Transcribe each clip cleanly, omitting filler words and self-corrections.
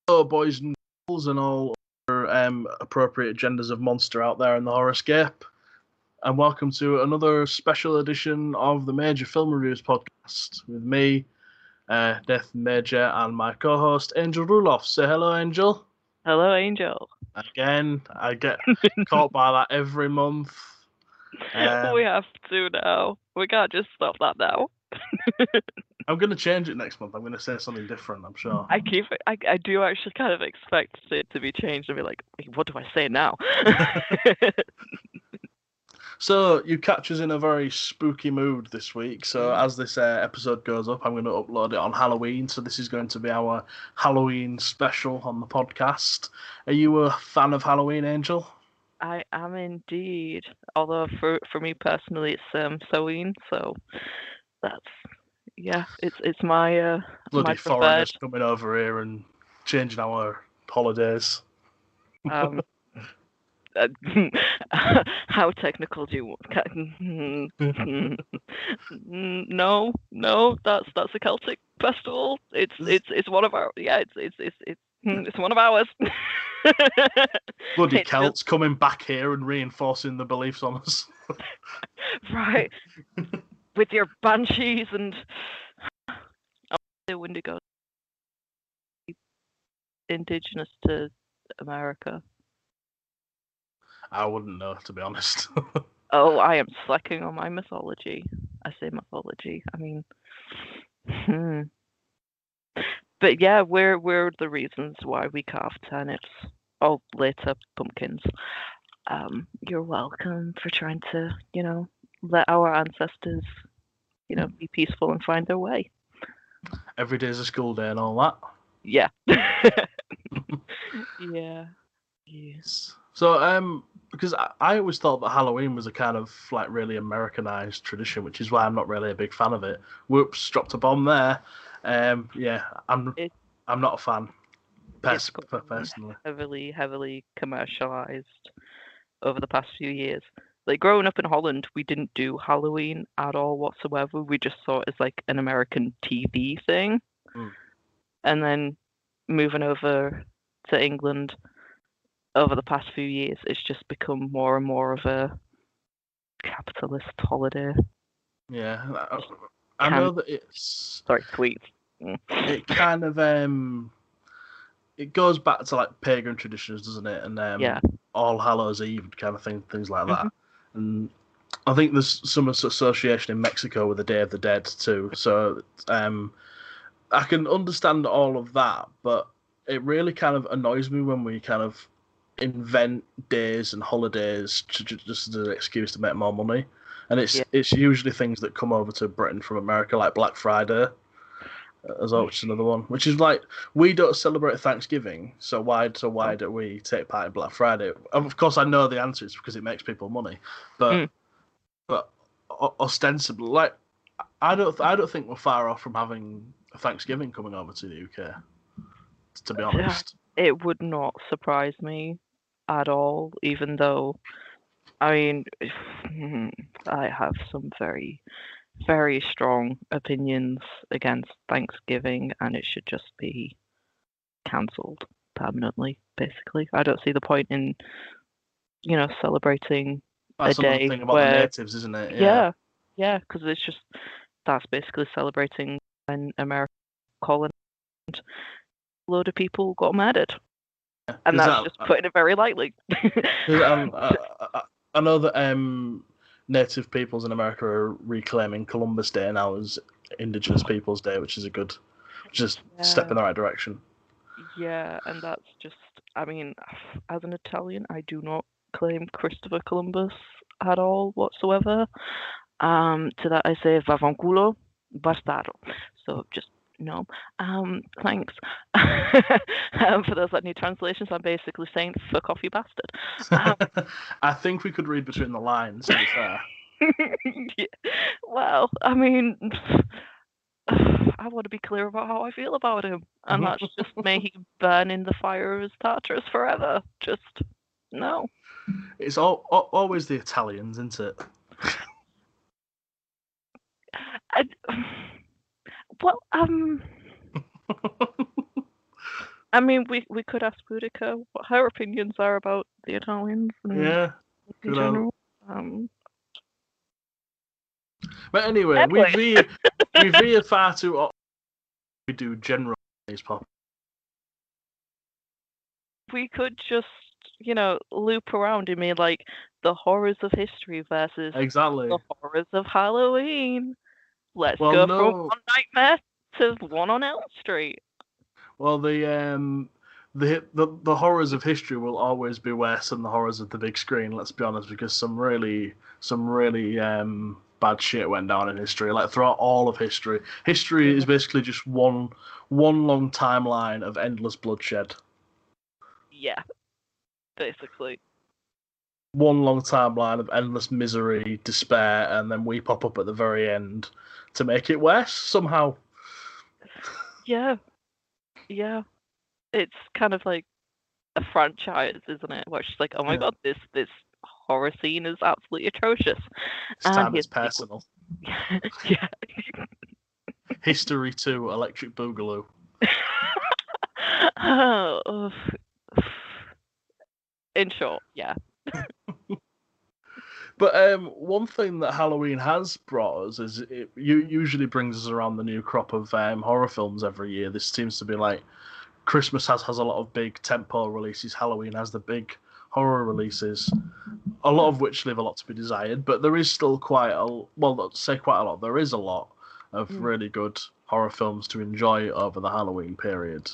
Hello, boys and girls, and all other, appropriate genders of monster out there in the horoscape, and welcome to another special edition of the Major Film Reviews podcast with me, Nathan Major, and my co-host Angel Ruloff. Say hello, Angel. Hello, Angel. Again, I get caught by that every month. We have to now. We can't just stop that now. I'm going to change it next month. I'm going to say something different, I'm sure. I do actually kind of expect it to be changed and be like, what do I say now? So you catch us in a very spooky mood this week. So as this episode goes up, I'm going to upload it on Halloween. So this is going to be our Halloween special on the podcast. Are you a fan of Halloween, Angel? I am indeed. Although for me personally, it's Halloween. So that's it's my Bloody my foreigners preferred. coming over here and changing our holidays. Um, how technical do you want? No, that's a Celtic festival. It's one of our it's one of ours. Bloody It's just Celts coming back here and reinforcing the beliefs on us. right with your banshees and the Wendigo indigenous to America. I wouldn't know, to be honest. Oh, I am slacking on my mythology. I say mythology. I mean, but yeah, we're the reasons why we carve turnips. Oh, later pumpkins. You're welcome for trying to, let our ancestors, be peaceful and find their way. Every day's a school day and all that. Yeah. Yeah. Yes. So, because I always thought that Halloween was a kind of like really Americanized tradition, which is why I'm not really a big fan of it. Whoops, dropped a bomb there. Yeah, It, I'm not a fan it's gotten personally. heavily commercialized over the past few years. Like growing up in Holland, we didn't do Halloween at all whatsoever. We just saw it as like an American TV thing. Mm. And then moving over to England over the past few years, it's just become more and more of a capitalist holiday. Yeah, I know that it's Sweet. it kind of it goes back to like pagan traditions, doesn't it? And Yeah. All Hallows Eve kind of things like that. Mm-hmm. And I think there's some association in Mexico with the Day of the Dead too. So I can understand all of that, but it really kind of annoys me when we kind of invent days and holidays just as an excuse to make more money. And it's usually things that come over to Britain from America, like Black Friday, as well, which is another one. Which is like we don't celebrate Thanksgiving, so why do we take part in Black Friday? Of course, I know the answer is because it makes people money, but ostensibly, like I don't think we're far off from having Thanksgiving coming over to the UK. To be honest, it would not surprise me at all. Even though, I mean, I have some very, very strong opinions against Thanksgiving, and it should just be cancelled permanently. Basically, I don't see the point in celebrating that's a another day thing about the where natives, isn't it? Yeah, because it's just that's basically celebrating when America colonized a load of people got murdered. And that's just putting it very lightly. I know that native peoples in America are reclaiming Columbus Day now as Indigenous Peoples Day, which is a good, just step in the right direction. Yeah, and that's just, I mean, as an Italian, I do not claim Christopher Columbus at all whatsoever. To that I say Vavanculo Bastardo. So just no. Thanks. For those that need translations, I'm basically saying fuck off, you bastard. I think we could read between the lines, to be fair. Yeah. Well, I mean, I want to be clear about how I feel about him, and that's just may he burn in the fire of his Tartarus forever. Just no. It's always the Italians, isn't it? Well, I mean, we could ask Boudica what her opinions are about the Italians Yeah, in good old. general. But anyway, we veer far too often. We do general these pop. We could just, loop around and mean like the horrors of history versus Exactly. the horrors of Halloween. Let's Well, go from no. one nightmare to one on Elm Street. Well, the horrors of history will always be worse than the horrors of the big screen. Let's be honest, because some really bad shit went down in history. Like throughout all of history, history is basically just one long timeline of endless bloodshed. Yeah, basically. One long timeline of endless misery, despair, and then we pop up at the very end to make it worse somehow. Yeah, yeah. It's kind of like a franchise, isn't it? Where it's just like, oh my god, this horror scene is absolutely atrocious. This time it's personal. Yeah. History 2, Electric Boogaloo. Oh, in short, yeah. But one thing that Halloween has brought us is it usually brings us around the new crop of horror films every year. This seems to be like Christmas has a lot of big tentpole releases. Halloween has the big horror releases, a lot of which leave a lot to be desired. But there is still quite a well, not to say quite a lot. There is a lot of really good horror films to enjoy over the Halloween period.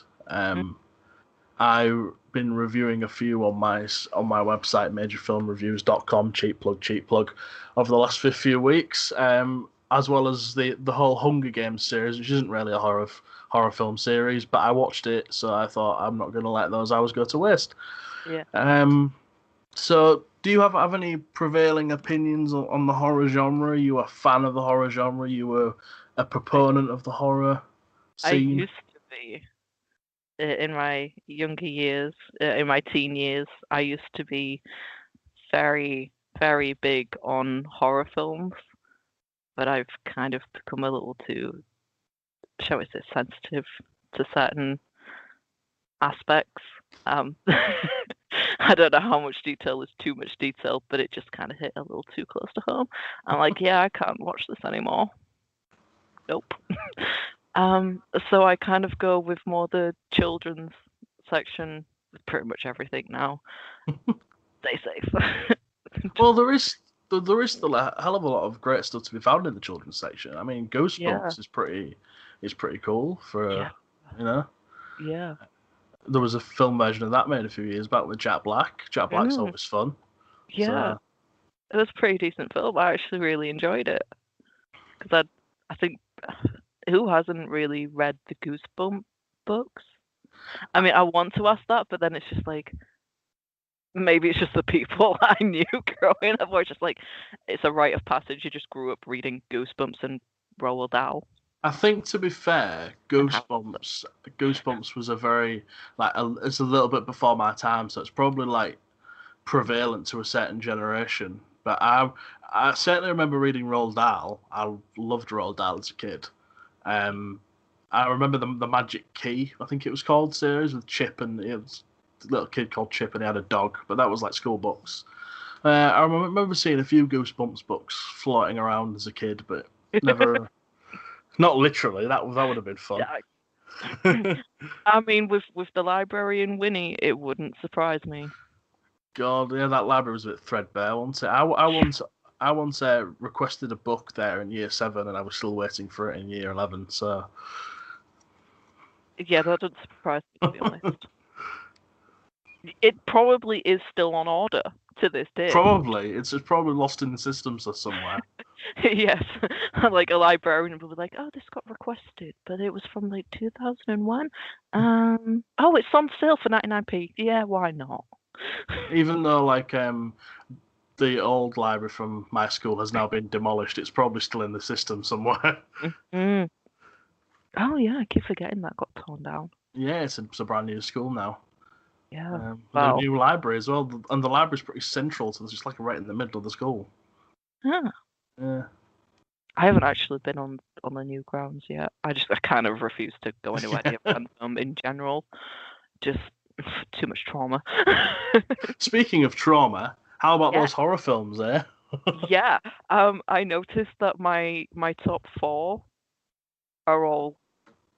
I've been reviewing a few on my website, majorfilmreviews.com, cheap plug, over the last few weeks, as well as the whole Hunger Games series, which isn't really a horror film series, but I watched it, so I thought I'm not going to let those hours go to waste. Yeah. So, do you have any prevailing opinions on the horror genre? Are you a fan of the horror genre? You were a proponent of the horror I scene? used to be. In my younger years, in my teen years, I used to be very, very big on horror films, but I've kind of become a little too, shall we say, sensitive to certain aspects. I don't know how much detail is too much detail, but it just kind of hit a little too close to home. I'm like, yeah, I can't watch this anymore. Nope. So I kind of go with more the children's section with pretty much everything now. Stay safe. Well, there is still a hell of a lot of great stuff to be found in the children's section. I mean, Goosebumps is pretty cool for you know. Yeah. There was a film version of that made a few years back with Jack Black. Jack Black's always fun. Yeah. So. It was a pretty decent film. I actually really enjoyed it because I think who hasn't really read the Goosebump books? I mean, I want to ask that, but then it's just like maybe it's just the people I knew growing up where it's just like it's a rite of passage. You just grew up reading Goosebumps and Roald Dahl. I think, to be fair, Goosebumps was a very it's a little bit before my time, so it's probably like prevalent to a certain generation. But I certainly remember reading Roald Dahl. I loved Roald Dahl as a kid. I remember the Magic Key, I think it was called, series with Chip, and it was a little kid called Chip and he had a dog, but that was like school books. I remember seeing a few Goosebumps books floating around as a kid, but never, not literally. That would have been fun. Yeah. I mean, with the librarian Winnie, it wouldn't surprise me. God, yeah, that library was a bit threadbare, wasn't it? I once requested a book there in year 7, and I was still waiting for it in year 11. So yeah, that doesn't surprise me, to be honest. It probably is still on order to this day. Probably it's probably lost in the systems somewhere. Yes, like a librarian will be like, "Oh, this got requested, but it was from like 2001. Oh, it's on sale for 99p. Yeah, why not?" Even though the old library from my school has now been demolished, it's probably still in the system somewhere. Mm-hmm. Oh yeah, I keep forgetting that got torn down. Yeah, it's a brand new school now. Yeah. With a new library as well, and the library's pretty central, so it's just like right in the middle of the school. Huh. Yeah. I haven't actually been on the new grounds yet. I kind of refuse to go anywhere near Phantom in general just too much trauma. Speaking of trauma, how about Yeah, those horror films, eh? yeah. I noticed that my top four are all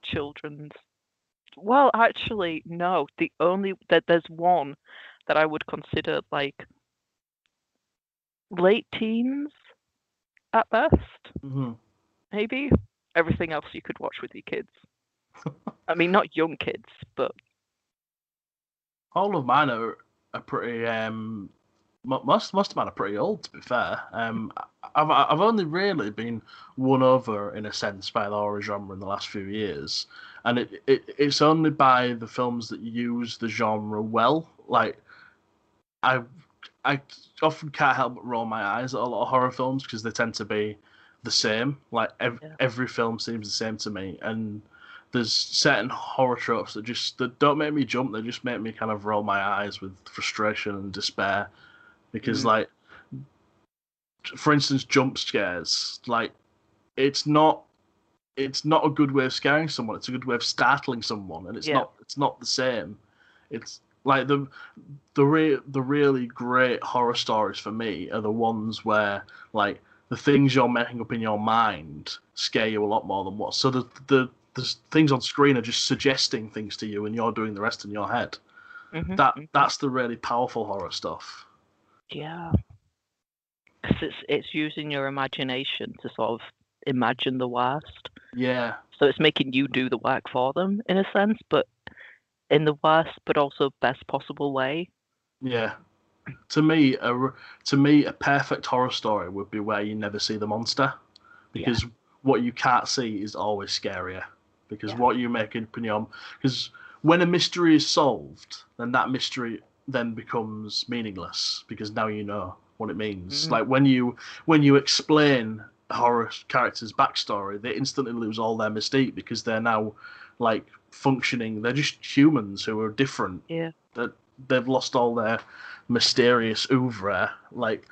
children's. Well, actually, no. The only that there's one that I would consider like late teens at best, Mhm. maybe. Everything else you could watch with your kids. I mean, not young kids, but All of mine are pretty. Most of mine are pretty old, to be fair. I've only really been won over in a sense by the horror genre in the last few years, and it's only by the films that use the genre well. Like I I often can't help but roll my eyes at a lot of horror films because they tend to be the same. Like yeah. every film seems the same to me, and there's certain horror tropes that don't make me jump. They just make me kind of roll my eyes with frustration and despair. Because Mm, like, for instance, jump scares. Like it's not it's not a good way of scaring someone. It's a good way of startling someone, and yeah. it's not the same. It's like the really great horror stories for me are the ones where like the things you're making up in your mind scare you a lot more than what. So the things on screen are just suggesting things to you, and you're doing the rest in your head. Mhm. That's the really powerful horror stuff. Yeah, 'cause it's using your imagination to sort of imagine the worst. Yeah, So it's making you do the work for them in a sense, but in the worst but also best possible way. yeah. To me, a perfect horror story would be where you never see the monster, Yeah, because what you can't see is always scarier. Because yeah. what you make up in your because when a mystery is solved, then that mystery then becomes meaningless because now you know what it means. Mm, Like when you explain a horror character's backstory, they instantly lose all their mystique because they're now like functioning. They're just humans who are different. yeah. That they've lost all their mysterious oeuvre. Like,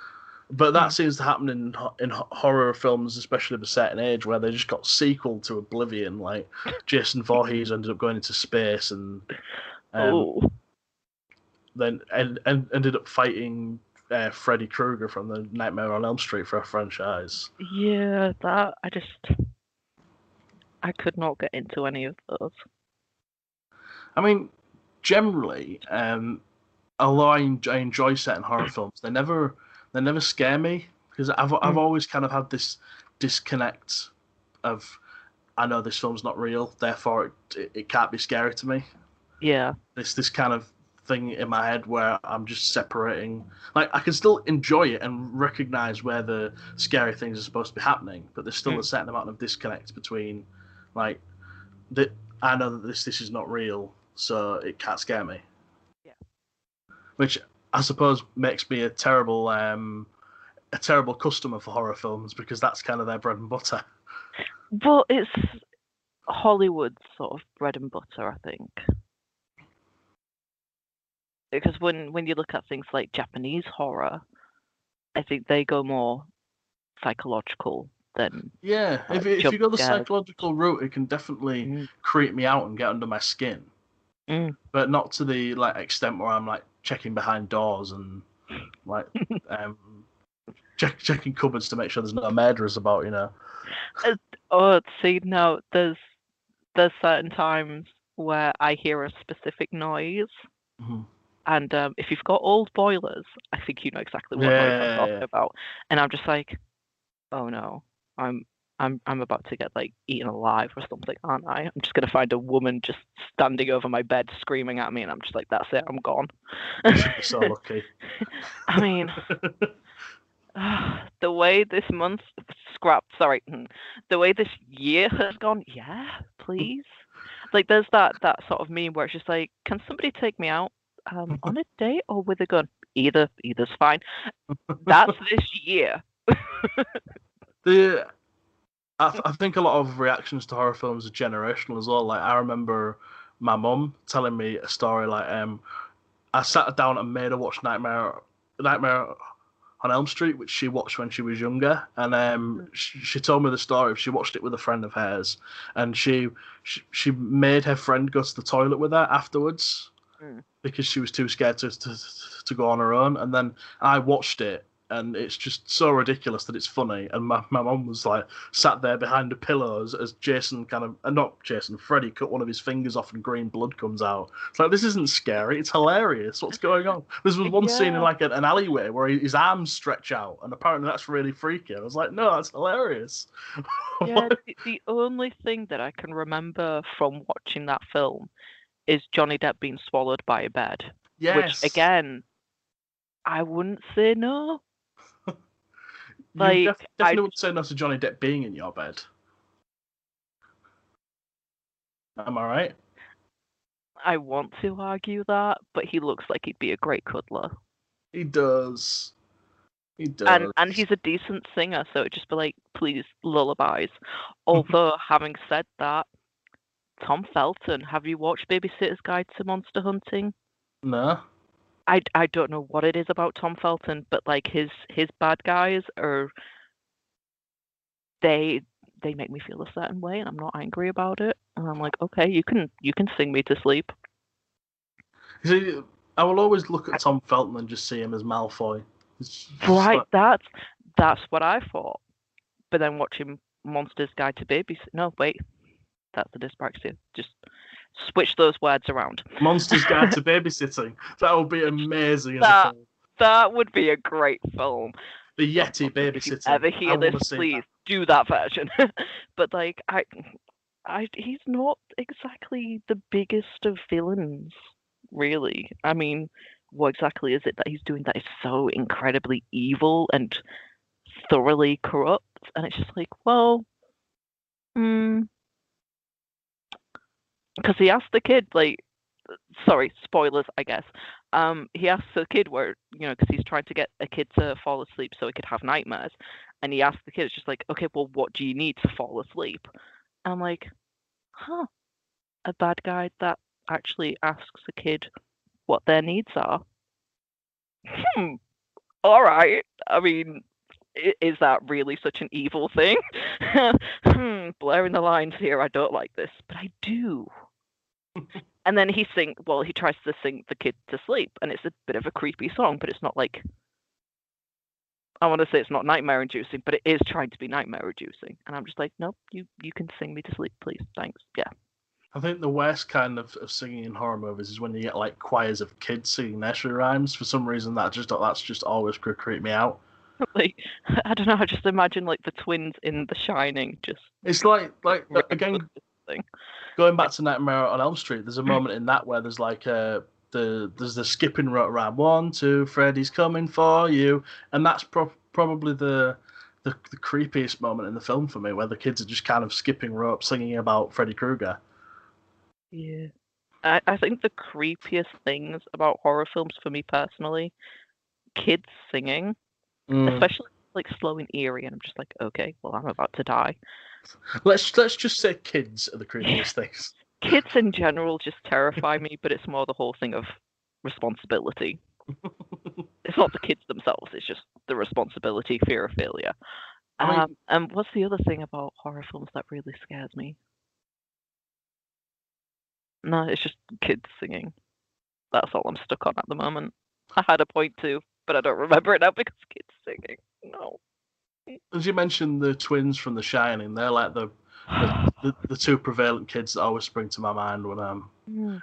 but that Mm. seems to happen in horror films, especially of a certain age, where they just got sequel to Oblivion. Like Jason Voorhees ended up going into space and um, Oh, then ended up fighting Freddy Krueger from the Nightmare on Elm Street for a franchise. yeah. That I could not get into any of those. I mean, generally, although I enjoy certain horror films, they never scare me because I've Mm, always kind of had this disconnect of I know this film's not real, therefore it can't be scary to me. yeah. This kind of thing in my head where I'm just separating. Like I can still enjoy it and recognize where the scary things are supposed to be happening, but there's still a Mm, certain amount of disconnect between like that. I know that this is not real, so it can't scare me. yeah. Which I suppose makes me a terrible customer for horror films because that's kind of their bread and butter. But it's Hollywood's sort of bread and butter, I think. Because when you look at things like Japanese horror, I think they go more psychological than Yeah, if like if you jump go the scares. psychological route, it can definitely Mm, creep me out and get under my skin, mm. but not to the like extent where I'm like checking behind doors and like um checking cupboards to make sure there's no murderers about. Uh, oh, see, no, there's certain times where I hear a specific noise, Mhm. and if you've got old boilers, I think you know exactly what noise I'm talking Yeah, about. And I'm just like, oh no, I'm I'm about to get like eaten alive or something, aren't I? I'm just gonna find a woman just standing over my bed screaming at me, and I'm just like, that's it, I'm gone. you should be so lucky. I mean, the way this month sorry, the way this year has gone, yeah, please. Like there's that sort of meme where it's just like, can somebody take me out on a date or with a gun? Either's fine. That's this year. the I think a lot of reactions to horror films are generational as well. Like I remember my mum telling me a story like I sat her down and made her watch Nightmare on Elm Street, which she watched when she was younger, and she told me the story. She watched it with a friend of hers, and she made her friend go to the toilet with her afterwards, because she was too scared to go on her own. And then I watched it, and it's just so ridiculous that it's funny. And my mum was like sat there behind the pillows as Jason not Jason, Freddy cut one of his fingers off and green blood comes out. It's like, this isn't scary, it's hilarious. What's going on? There was one scene in like an alleyway where his arms stretch out, and apparently that's really freaky. I was like, no, that's hilarious. Yeah, the only thing that I can remember from watching that film is Johnny Depp being swallowed by a bed. Yes. Which, again, I wouldn't say no. You definitely would say no to Johnny Depp being in your bed. Am I right? I want to argue that, but he looks like he'd be a great cuddler. He does. He does. And he's a decent singer, so it'd just be like, please, lullabies. Although, having said that, Tom Felton, have you watched Babysitter's Guide to Monster Hunting? No. I don't know what it is about Tom Felton, but like his bad guys they make me feel a certain way, and I'm not angry about it. And I'm like, okay, you can sing me to sleep. See, I will always look at Tom Felton and just see him as Malfoy. Right, like... that's what I thought. But then watching Monster's Guide to Babysitting, no, wait, that's a dyspraxia. Just switch those words around. Monster's Guide to Babysitting. That would be amazing. That would be a great film. The Yeti Babysitting. If you ever hear this, please do that version. But like, he's not exactly the biggest of villains, really. I mean, what exactly is it that he's doing that is so incredibly evil and thoroughly corrupt? And it's just like, well, because he asked the kid, like, sorry, spoilers, I guess. He asks the kid where, because he's trying to get a kid to fall asleep so he could have nightmares. And he asked the kid, it's just like, okay, well, what do you need to fall asleep? And I'm like, a bad guy that actually asks a kid what their needs are. All right. I mean, is that really such an evil thing? Blurring the lines here, I don't like this, but I do. And then he tries to sing the kid to sleep, and it's a bit of a creepy song, but it's not like, I want to say it's not nightmare inducing, but it is trying to be nightmare inducing. And I'm just like, nope, you can sing me to sleep, please, thanks. Yeah. I think the worst kind of singing in horror movies is when you get like choirs of kids singing nursery rhymes. For some reason, that's just always creep me out. Like, I don't know. I just imagine like the twins in The Shining. It's like again, going back to Nightmare on Elm Street. There's a moment in that where there's like there's the skipping rope around 1, 2, Freddy's coming for you, and that's probably the creepiest moment in the film for me, where the kids are just kind of skipping rope, singing about Freddy Krueger. Yeah, I think the creepiest things about horror films for me personally, kids singing, especially like slow and eerie, and I'm just like, okay, well, I'm about to die. Let's just say kids are the creepiest things. Kids in general just terrify me, but it's more the whole thing of responsibility. It's not the kids themselves, it's just the responsibility, fear of failure. And what's the other thing about horror films that really scares me? No, it's just kids singing. That's all I'm stuck on at the moment. I had a point too, but I don't remember it now because kids singing. No. As you mentioned, the twins from The Shining, they're like the two prevalent kids that always spring to my mind when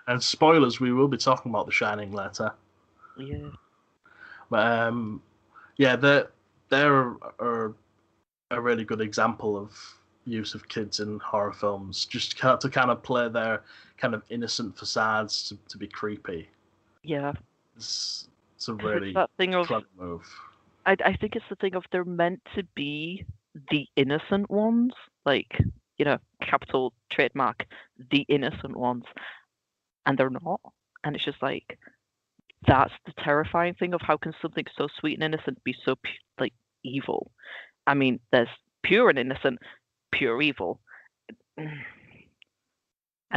and spoilers, we will be talking about The Shining later. Yeah. But they're a really good example of use of kids in horror films, just to kind of play their kind of innocent facades to be creepy. Yeah. It's a really clever move. I think it's the thing of they're meant to be the innocent ones, like, capital trademark, the innocent ones, and they're not. And it's just like, that's the terrifying thing of how can something so sweet and innocent be so like evil. I mean, there's pure and innocent, pure evil, and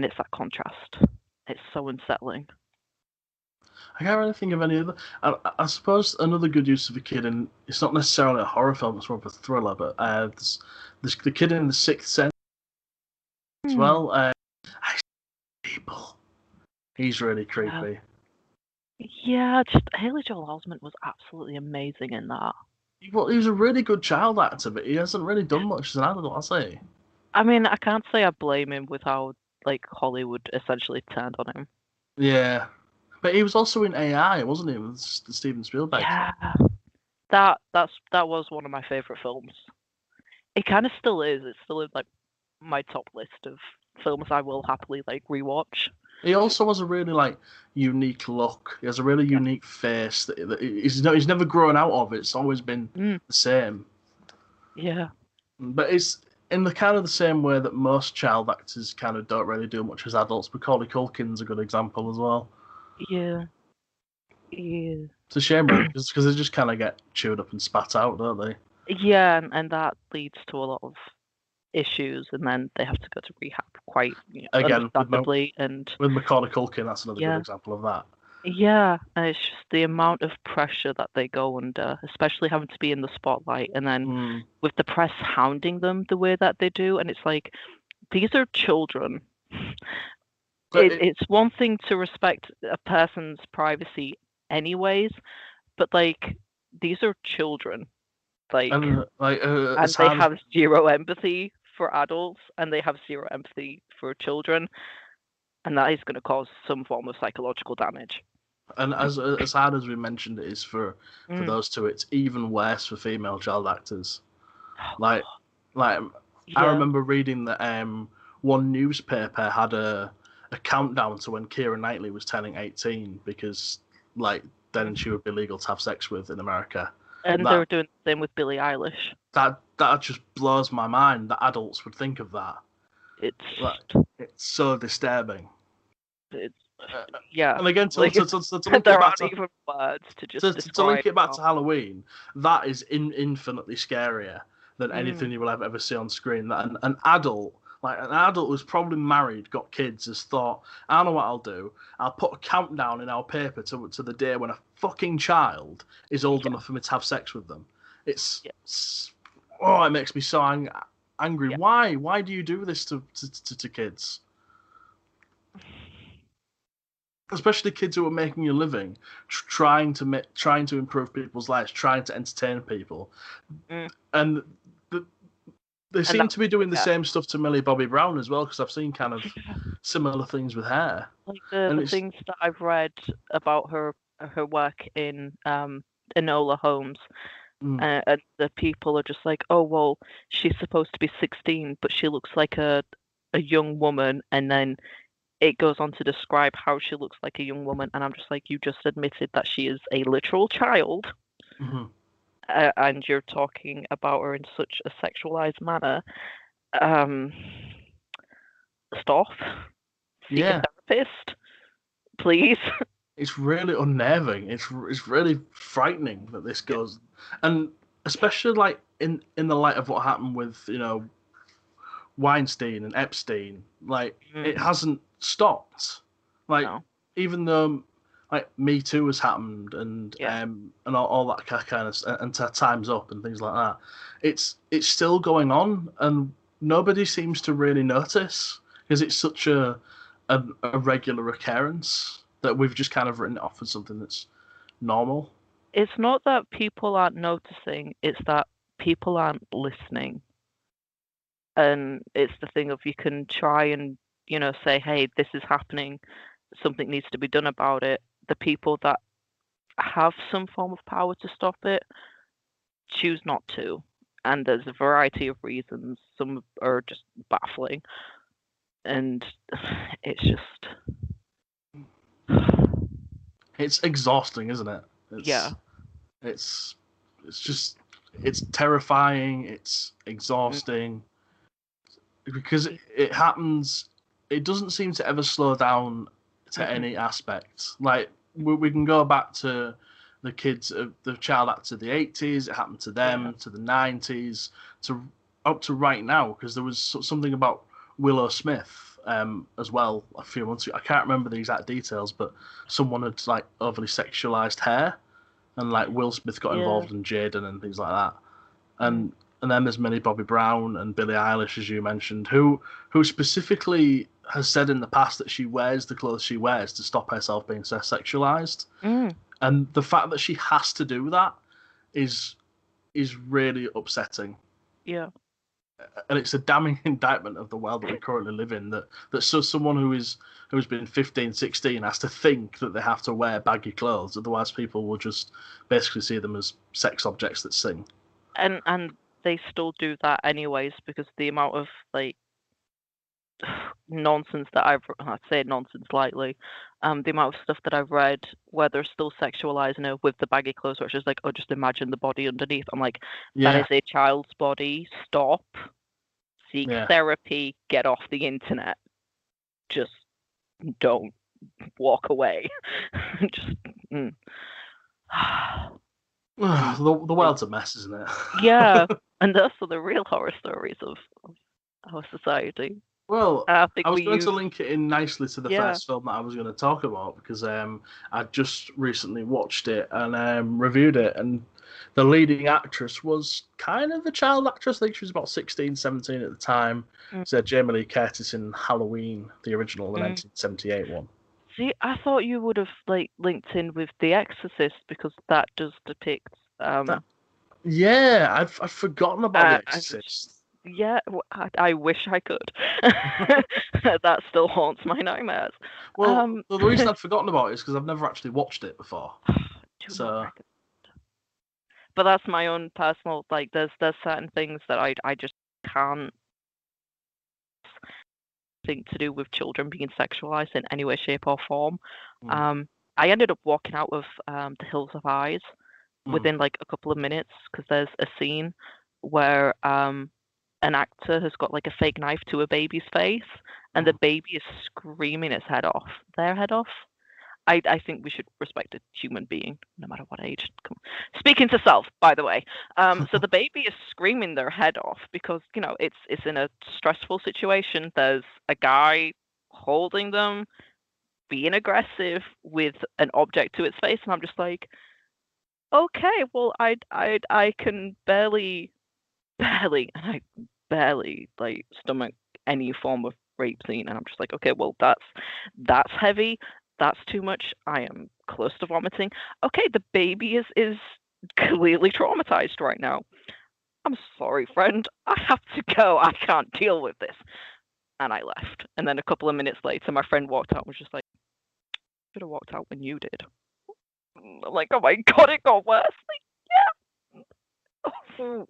it's that contrast. It's so unsettling. I can't really think of any other. I suppose another good use of a kid, and it's not necessarily a horror film; it's more of a thriller. But there's the kid in The Sixth Sense as well. People. He's really creepy. Yeah, just Haley Joel Osment was absolutely amazing in that. Well, he was a really good child actor, but he hasn't really done much as an adult, has he? I mean, I can't say I blame him with how like Hollywood essentially turned on him. Yeah, but he was also in AI, wasn't he, with the Steven Spielberg film? Yeah, that was one of my favorite films. It kind of still is. It's still in like my top list of films I will happily like rewatch. He also has a really unique look. He has a really Yeah. unique face that he's never grown out of. It's always been Mm, the same. yeah. But it's in the kind of the same way that most child actors kind of don't really do much as adults. Macaulay Culkin's a good example as well. Yeah. Yeah. It's a shame, really, because they just kind of get chewed up and spat out, don't they? Yeah, and that leads to a lot of issues, and then they have to go to rehab quite Again, understandably. And with Macaulay Culkin, that's another good yeah, example of that. yeah, and it's just the amount of pressure that they go under, especially having to be in the spotlight, and then Mm. with the press hounding them the way that they do, and it's like these are children. But It's one thing to respect a person's privacy, anyways, but like these are children, like, and and as they hard as have zero empathy for adults, and they have zero empathy for children, and that is going to cause some form of psychological damage. and as hard as we mentioned it is for Mm. those two, it's even worse for female child actors. Like like I Yeah, remember reading that one newspaper had a countdown to when Keira Knightley was turning 18 because like then she would be legal to have sex with in America. and That they're doing the same with Billie Eilish. that just blows my mind that adults would think of that. Like It's it's so disturbing. it's Uh, yeah, and again, like to link it there back aren't to even words to just to link describe it back how. to Halloween, that is infinitely scarier than Mm, anything you will ever see on screen. That an adult, like an adult who's probably married, got kids, has thought, I know what I'll do. I'll put a countdown in our paper to the day when a fucking child is old yeah, enough for me to have sex with them. yeah, Oh, it makes me so angry. yeah. Why? Why do you do this to kids? Especially kids who are making a living, trying to improve people's lives, trying to entertain people, Mm. and the, they And seem that's to be what they doing the get. same stuff to Millie Bobby Brown as well. Because I've seen kind of Yeah. similar things with her, Like and the it's things that I've read about her work in Enola Holmes, mm, and the people are just like, oh well, she's supposed to be 16, but she looks like a young woman, and then it goes on to describe how she looks like a young woman, and I'm just like, you just admitted that she is a literal child, mhm. and you're talking about her in such a sexualized manner. Um, Stop. Seek a Yeah, therapist, please. it's really unnerving. It's really frightening that this Yeah. goes, and especially like in the light of what happened with Weinstein and Epstein, like it Mm, hasn't stopped. Like no. even though like Me Too has happened Yeah. and all that kind of and Time's Up and things like that, it's still going on and nobody seems to really notice because it's such a regular occurrence that we've just kind of written it off as something that's normal. It's not that people aren't noticing, it's that people aren't listening. And it's the thing of you can try and, say, hey, this is happening, something needs to be done about it. The people that have some form of power to stop it choose not to. And there's a variety of reasons. Some are just baffling. And it's just, It's exhausting, isn't it? yeah. It's it's just it's terrifying. It's Mm, exhausting because it happens. It doesn't seem to ever slow down to mm-mm, any aspect. Like we can go back to the kids of the child acts of the 80s. It happened to yeah. them, to the 90s, to up to right now. Because there was something about Willow Smith as well a few months ago. I can't remember the exact details, but someone had like overly sexualized hair, and like Will Smith got Yeah. involved in Jaden and things like that. Mm, And and then there's Millie Bobby Brown and Billie Eilish, as you mentioned, who specifically has said in the past that she wears the clothes she wears to stop herself being so sexualized. And the fact that she has to do that is really upsetting. Yeah. And it's a damning indictment of the world that we currently live in, that so someone who's been 15, 16 has to think that they have to wear baggy clothes, otherwise people will just basically see them as sex objects that sing. And they still do that anyways, because the amount of like nonsense that I'd say nonsense lightly, the amount of stuff that I've read where they're still sexualizing her with the baggy clothes, which is like, oh, just imagine the body underneath. I'm like, that is a child's body. Stop. Seek therapy. Get off the internet. Just don't walk away. Just. The world's a mess, isn't it? Yeah, and those are the real horror stories of our society. Well, I was going to link it in nicely to the first film that I was going to talk about, because I just recently watched it and reviewed it, and the leading actress was kind of a child actress. I think she was about 16, 17 at the time. So Jamie Lee Curtis in Halloween, the original, the 1978 one. See, I thought you would have like linked in with The Exorcist, because that does depict. Yeah, I've forgotten about The Exorcist. I wish I could. That still haunts my nightmares. Well, the reason I'd forgotten about it is because I've never actually watched it before. But that's my own personal, like, there's certain things that I just can't think to do with children being sexualized in any way, shape, or form. I ended up walking out of The Hills of Eyes within like a couple of minutes, because there's a scene where an actor has got like a fake knife to a baby's face, and the baby is screaming its head off, their head off. I think we should respect a human being, no matter what age. Speaking to self, by the way. So the baby is screaming their head off because, you know, it's in a stressful situation. There's a guy holding them, being aggressive with an object to its face, and I'm just like, okay, well, I can barely like stomach any form of rape scene, and I'm just like, okay, well, that's heavy. That's too much. I am close to vomiting. Okay, the baby is clearly traumatized right now. I'm sorry, friend. I have to go. I can't deal with this. And I left. And then a couple of minutes later, my friend walked out and was just like, should have walked out when you did. I'm like, oh my God, it got worse. Like, yeah.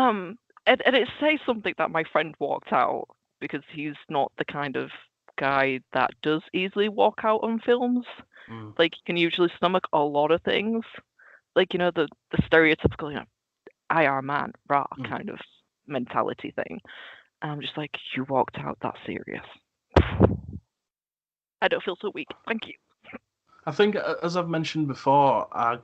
And it says something that my friend walked out, because he's not the kind of guy that does easily walk out on films. Like, he can usually stomach a lot of things, like, you know, the stereotypical, you know, IR man, rah, kind of mentality thing. And I'm just like, you walked out that serious. I don't feel so weak. Thank you. I think, as I've mentioned before, I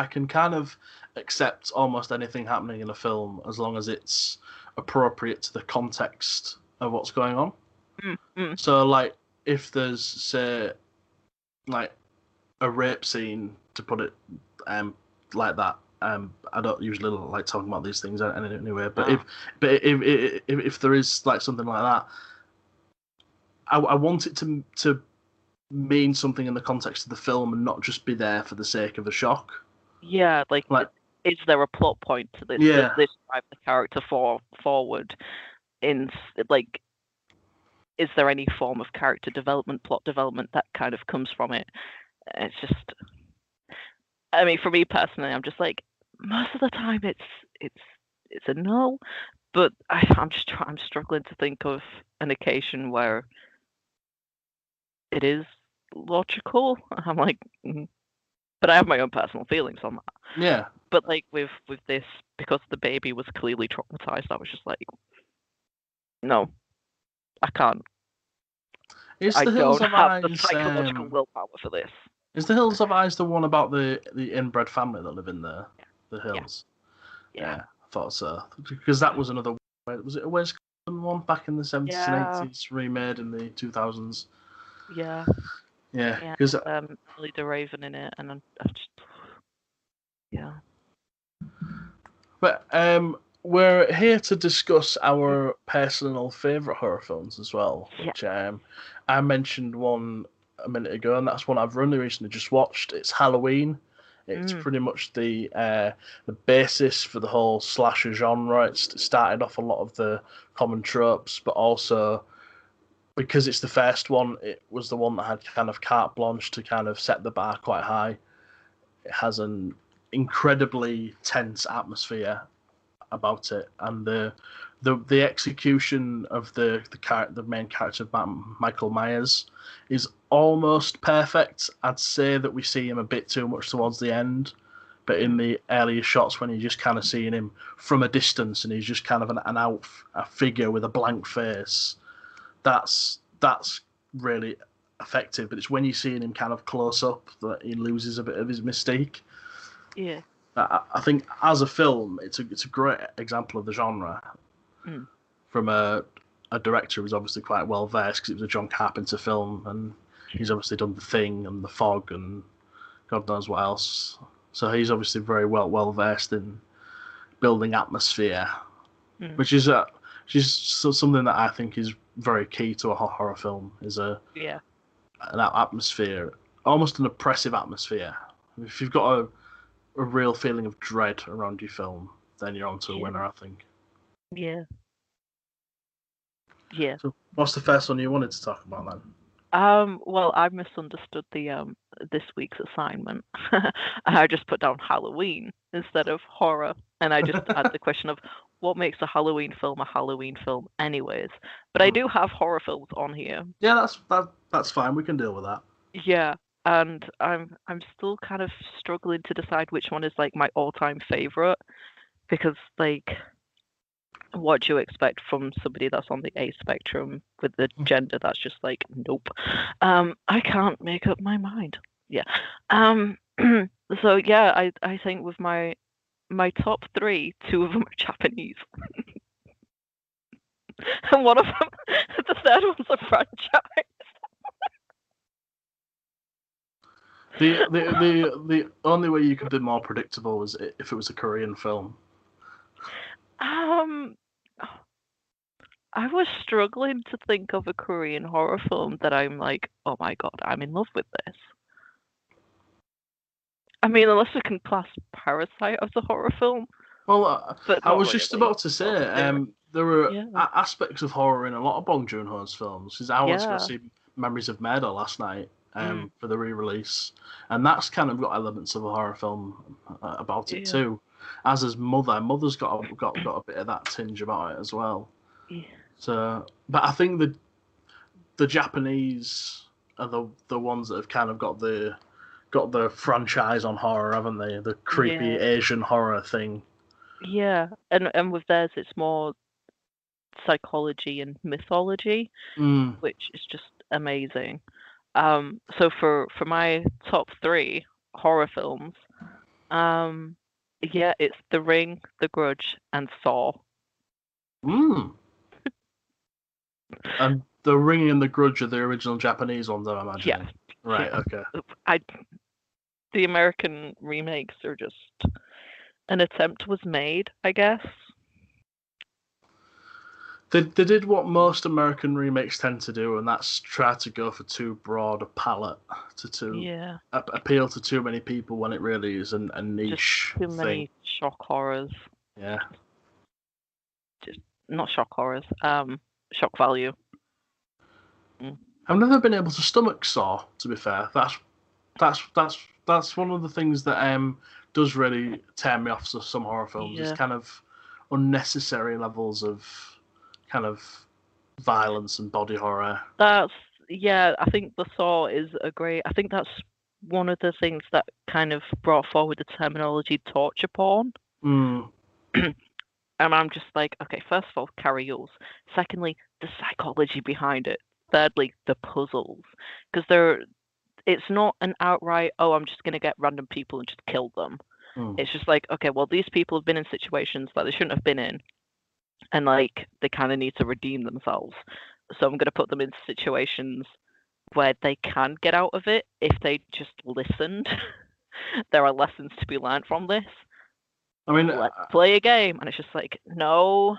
can kind of accept almost anything happening in a film as long as it's appropriate to the context of what's going on. So, like, if there's, say, like, a rape scene, to put it like that, I don't usually like talking about these things anyway, but if there is, like, something like that, I want it to mean something in the context of the film and not just be there for the sake of a shock. Yeah, like is there a plot point to this? Does this drive the character forward? In like, is there any form of character development, plot development that kind of comes from it? It's just, I mean, for me personally, I'm just like, most of the time it's a no, but I'm struggling to think of an occasion where it is logical. I'm like, but I have my own personal feelings on that. Yeah. But like with this, because the baby was clearly traumatized, I was just like, no, I can't. I don't have the psychological willpower for this. Is the Hills of Eyes the one about the inbred family that live in there? The Hills. Yeah, I thought so. Because that was another. Was it a Wes Craven one back in the 70s and 80s, remade in the 2000s? Yeah. Yeah. Because Emily DeRaven in it, and I just. Yeah. But we're here to discuss our personal favourite horror films as well, Yeah. which I mentioned one a minute ago, and that's one I've really recently just watched. It's Halloween. It's pretty much the basis for the whole slasher genre. It started off a lot of the common tropes, but also because it's the first one, it was the one that had kind of carte blanche to kind of set the bar quite high. It has an incredibly tense atmosphere about it, and the execution of the main character of Michael Myers is almost perfect. I'd say that we see him a bit too much towards the end, but in the earlier shots when you're just kind of seeing him from a distance and he's just kind of a figure with a blank face, that's really effective. But it's when you're seeing him kind of close up that he loses a bit of his mystique. Yeah. I think as a film, it's a great example of the genre from a director who's obviously quite well versed because it was a John Carpenter film, and he's obviously done The Thing and The Fog and God knows what else. So he's obviously very well versed in building atmosphere, which is something that I think is very key to a horror film. Is an atmosphere, almost an oppressive atmosphere. If you've got a real feeling of dread around your film, then you're onto a winner, I think. Yeah. Yeah. So, what's the first one you wanted to talk about then? Well, I misunderstood the this week's assignment. I just put down Halloween instead of horror, and I just had the question of what makes a Halloween film anyways. But I do have horror films on here. Yeah, that's fine. We can deal with that. Yeah, and I'm still kind of struggling to decide which one is like my all-time favorite because like what do you expect from somebody that's on the A spectrum with the gender that's just like nope. I can't make up my mind. Yeah. So yeah, I think with my top three, two of them are Japanese. And one of them the third one's a franchise. The only way you could be more predictable is if it was a Korean film. I was struggling to think of a Korean horror film that I'm like, oh my god, I'm in love with this. I mean, unless we can class Parasite as a horror film. Well, But I not was really. just about to say, there were Yeah. aspects of horror in a lot of Bong Joon Ho's films. Because I went to go Yeah. see Memories of Murder last night Mm. for the re-release, and that's kind of got elements of a horror film about it Yeah. too. As is Mother. Mother's got a bit of that tinge about it as well. Yeah. So, but I think the Japanese are the ones that have kind of got the franchise on horror, haven't they? The creepy Yeah. Asian horror thing. Yeah. And with theirs, it's more psychology and mythology, which is just amazing. So for my top three horror films, yeah, it's The Ring, The Grudge, and Saw. And The Ring and The Grudge are the original Japanese ones, I'm imagining. Yeah. Right, Yeah. okay. The American remakes are just an attempt was made, I guess. They did what most American remakes tend to do, and that's try to go for too broad a palette to Yeah. appeal to too many people when it really is a niche Just too thing. many shock horrors. Yeah. Just not shock horrors. Shock value. I've never been able to stomach Saw, to be fair. That's one of the things that does really tear me off some horror films. Yeah. It's kind of unnecessary levels of kind of violence and body horror. I think the Saw is a great. I think that's one of the things that kind of brought forward the terminology torture porn. And I'm just like, okay, first of all, Carrie Yules. Secondly, the psychology behind it. Thirdly, the puzzles, because it's not an outright, oh, I'm just gonna get random people and just kill them. It's just like, okay, well, these people have been in situations that they shouldn't have been in, and like they kind of need to redeem themselves. So I'm gonna put them in situations where they can get out of it if they just listened. There are lessons to be learned from this. I mean, let's play a game, and it's just like, no.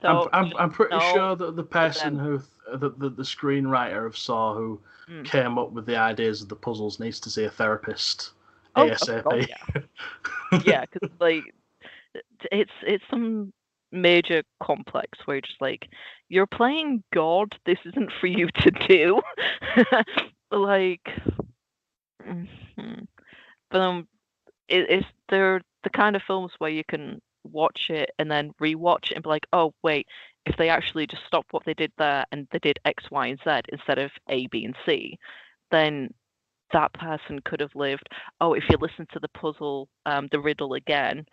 So I'm pretty sure that the person then, who the screenwriter of Saw who came up with the ideas of the puzzles needs to see a therapist ASAP. Yeah, because like it's some major complex where you're just like, you're playing God. This isn't for you to do. Like, but it's they're the kind of films where you can watch it and then rewatch it and be like, oh wait, if they actually just stopped what they did there and they did X, Y, and Z instead of A, B, and C, then that person could have lived. Oh, if you listen to the puzzle, the riddle again,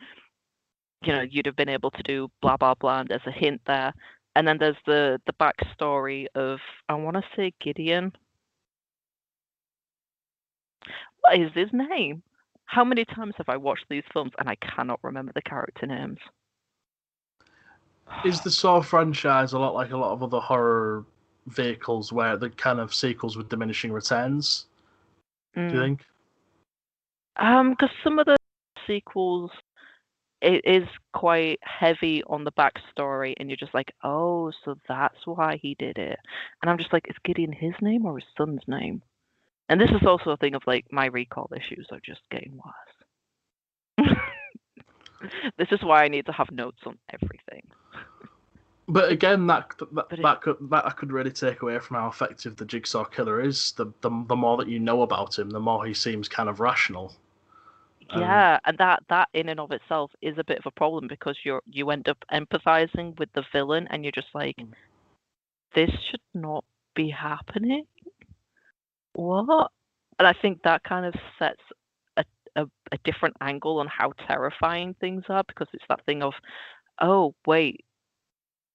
you'd have been able to do blah blah blah. And there's a hint there, and then there's the backstory of, I want to say, Gideon. What is his name? How many times have I watched these films and I cannot remember the character names? Is the Saw franchise a lot like a lot of other horror vehicles where the kind of sequels with diminishing returns? Do you think? Because some of the sequels, it is quite heavy on the backstory, and you're just like, oh, so that's why he did it. And I'm just like, is Gideon his name or his son's name? And this is also a thing of like, my recall issues are just getting worse. This is why I need to have notes on everything. But again, that could really take away from how effective the Jigsaw Killer is. The more that you know about him, the more he seems kind of rational. Yeah, and that in and of itself is a bit of a problem because you end up empathizing with the villain, and you're just like, this should not be happening. What? And I think that kind of sets a different angle on how terrifying things are, because it's that thing of, oh wait,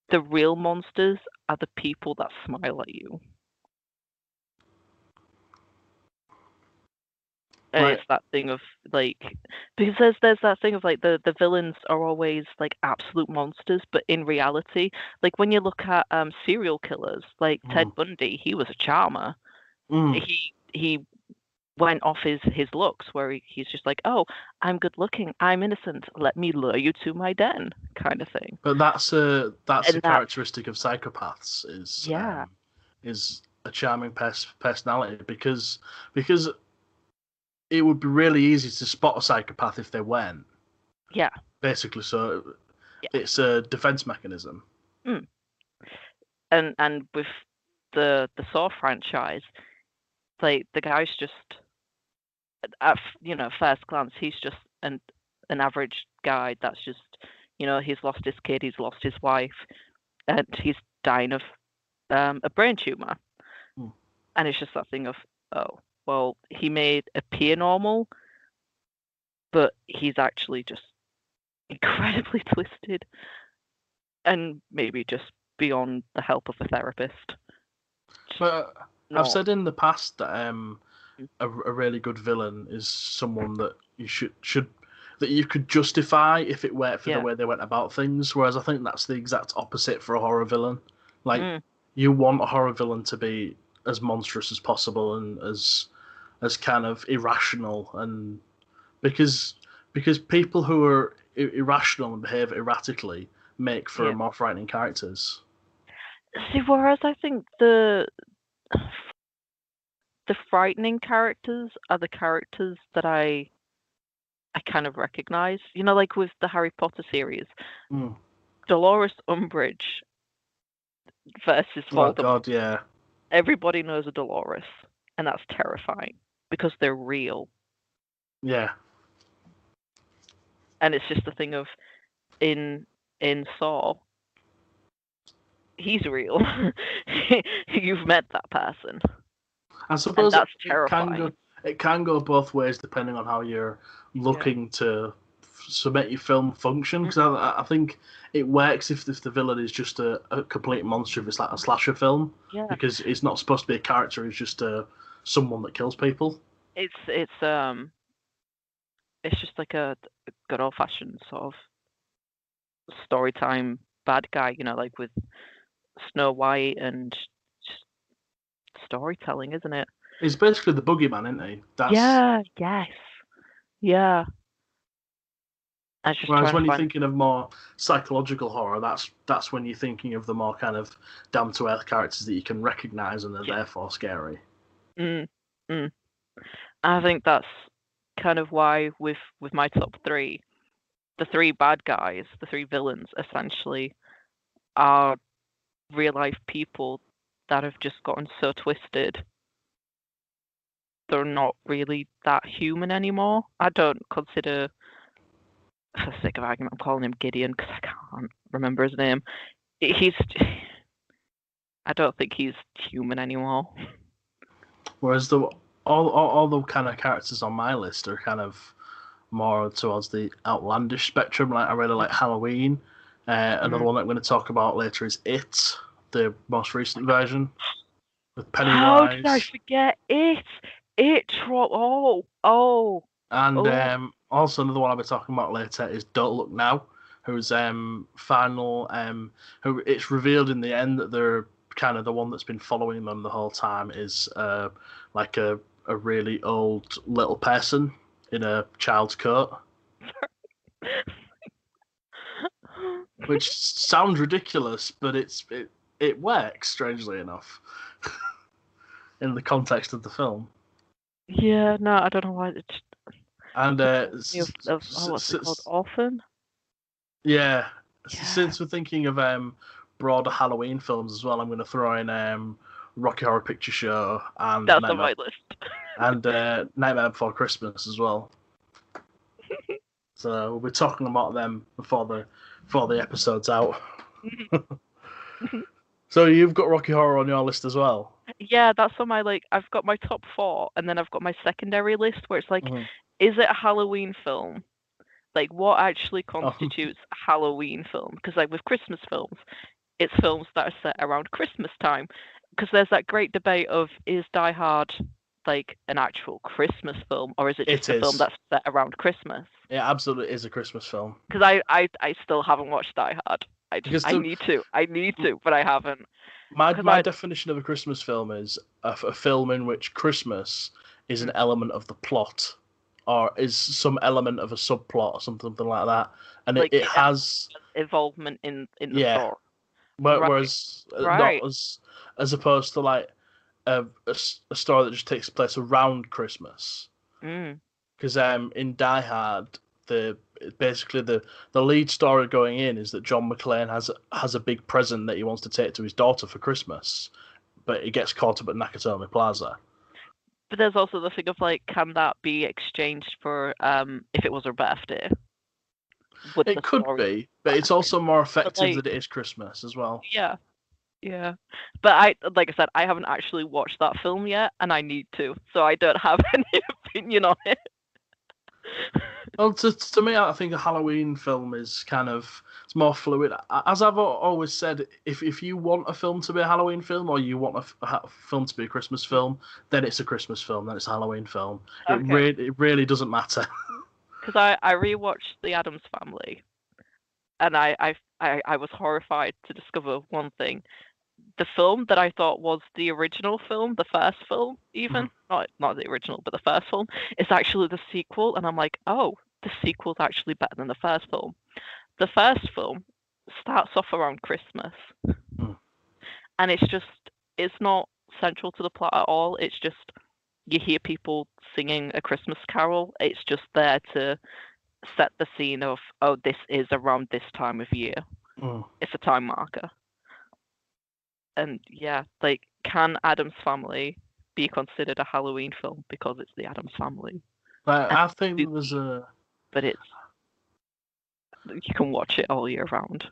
the real monsters are the people that smile at you. And Right. it's that thing of like, because there's that thing of like the villains are always like absolute monsters, but in reality, like when you look at serial killers like Ted Bundy, he was a charmer. He went off his looks, where he's just like, oh, I'm good looking, I'm innocent, let me lure you to my den, kind of thing. But that's a And characteristic of psychopaths is a charming personality because it would be really easy to spot a psychopath if they weren't. Yeah. Basically, so it's a defense mechanism. And with the Saw franchise, like the guy's just, at first glance, he's just an average guy that's just, he's lost his kid, he's lost his wife, and he's dying of a brain tumor. And it's just that thing of, oh, well, he may appear normal, but he's actually just incredibly twisted, and maybe just beyond the help of a therapist. But I've said in the past that a really good villain is someone that you should that you could justify if it were for the way they went about things. Whereas I think that's the exact opposite for a horror villain. Like you want a horror villain to be as monstrous as possible and as kind of irrational, and because people who are irrational and behave erratically make for more frightening characters. See, whereas I think the frightening characters are the characters that I kind of recognize. Like with the Harry Potter series, Dolores Umbridge versus Voldemort. Oh God, yeah. Everybody knows a Dolores, and that's terrifying because they're real. Yeah. And it's just a thing of, in Saw, he's real. You've met that person. I suppose and that's terrifying. It can go both ways depending on how you're looking to make your film function. Because I think it works if the villain is just a complete monster, if it's like a slasher film. Yeah. Because it's not supposed to be a character; it's just someone that kills people. It's just like a good old fashioned sort of story time bad guy, like with Snow White, and just storytelling, isn't it? He's basically the boogeyman, isn't he? Yeah. Yes. Yeah. I was just Whereas trying to when you're find. thinking of more psychological horror, that's when you're thinking of the more kind of down to earth characters that you can recognise and are Yeah. therefore scary. Mm, mm. I think that's kind of why with my top three, the three bad guys, the three villains, essentially are real life people that have just gotten so twisted. They're not really that human anymore. I don't consider, for the sake of argument, I'm calling him Gideon because I can't remember his name. He's, I don't think he's human anymore. Whereas all the kind of characters on my list are kind of more towards the outlandish spectrum. Like I really like Halloween. Another one that I'm going to talk about later is It, the most recent version with How did I Pennywise. forget it? Oh. And also another one I'll be talking about later is Don't Look Now, whose final who it's revealed in the end that they're kind of the one that's been following them the whole time is like a really old little person in a child's coat, which sounds ridiculous, but it works strangely enough in the context of the film. Yeah, no, I don't know why. And What's it called? Orphan? yeah, Yeah, since we're thinking of broader Halloween films as well, I'm going to throw in Rocky Horror Picture Show and that's on my list. Nightmare Before Christmas as well. So we'll be talking about them before the episode's out. So you've got Rocky Horror on your list as well. Yeah, that's on my I've got my top four, and then I've got my secondary list where it's like, is it a Halloween film? Like, what actually constitutes a Halloween film? Because like with Christmas films, it's films that are set around Christmas time. Because there's that great debate of, is Die Hard like an actual Christmas film, or is it just a film that's set around Christmas? It absolutely is a Christmas film. Because I still haven't watched Die Hard. I need to, but I haven't. My definition of a Christmas film is a film in which Christmas is an element of the plot, or is some element of a subplot or something like that, and like it has involvement in the story. Whereas Right. not as opposed to like a story that just takes place around Christmas. Because in Die Hard, basically the lead story going in is that John McClane has a big present that he wants to take to his daughter for Christmas, but he gets caught up at Nakatomi Plaza. But there's also the thing of like, can that be exchanged for if it was her birthday? It could be, but it's also more effective that it is Christmas as well. Yeah. But like I said, I haven't actually watched that film yet, and I need to, so I don't have any opinion on it. Well, to me, I think a Halloween film is it's more fluid. As I've always said, if you want a film to be a Halloween film or you want a film to be a Christmas film, then it's a Christmas film, then it's a Halloween film. Okay. It really doesn't matter. Because I rewatched The Addams Family, and I was horrified to discover one thing. The film that I thought was the original film, the first film, even not the original, but the first film, is actually the sequel, and I'm like, oh, the sequel's actually better than the first film. The first film starts off around Christmas, and it's not central to the plot at all. It's just you hear people singing a Christmas carol. It's just there to set the scene of, oh, this is around this time of year. It's a time marker. And yeah, like, can Addams Family be considered a Halloween film because it's the Addams Family? I think there's a... But you can watch it all year round.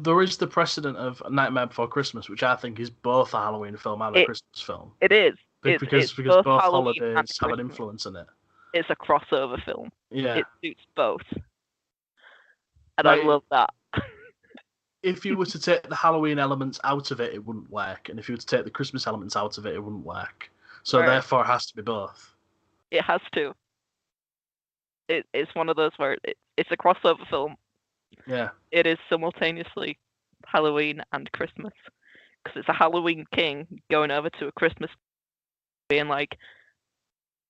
There is the precedent of Nightmare Before Christmas, which I think is both a Halloween film and a Christmas film. It is. Because both holidays have an influence in it. It's a crossover film. Yeah. It suits both. And I love that. If you were to take the Halloween elements out of it, it wouldn't work. And if you were to take the Christmas elements out of it, it wouldn't work. So therefore, it has to be both. It has to. It's one of those where it's a crossover film. Yeah. It is simultaneously Halloween and Christmas. Because it's a Halloween king going over to a Christmas being like,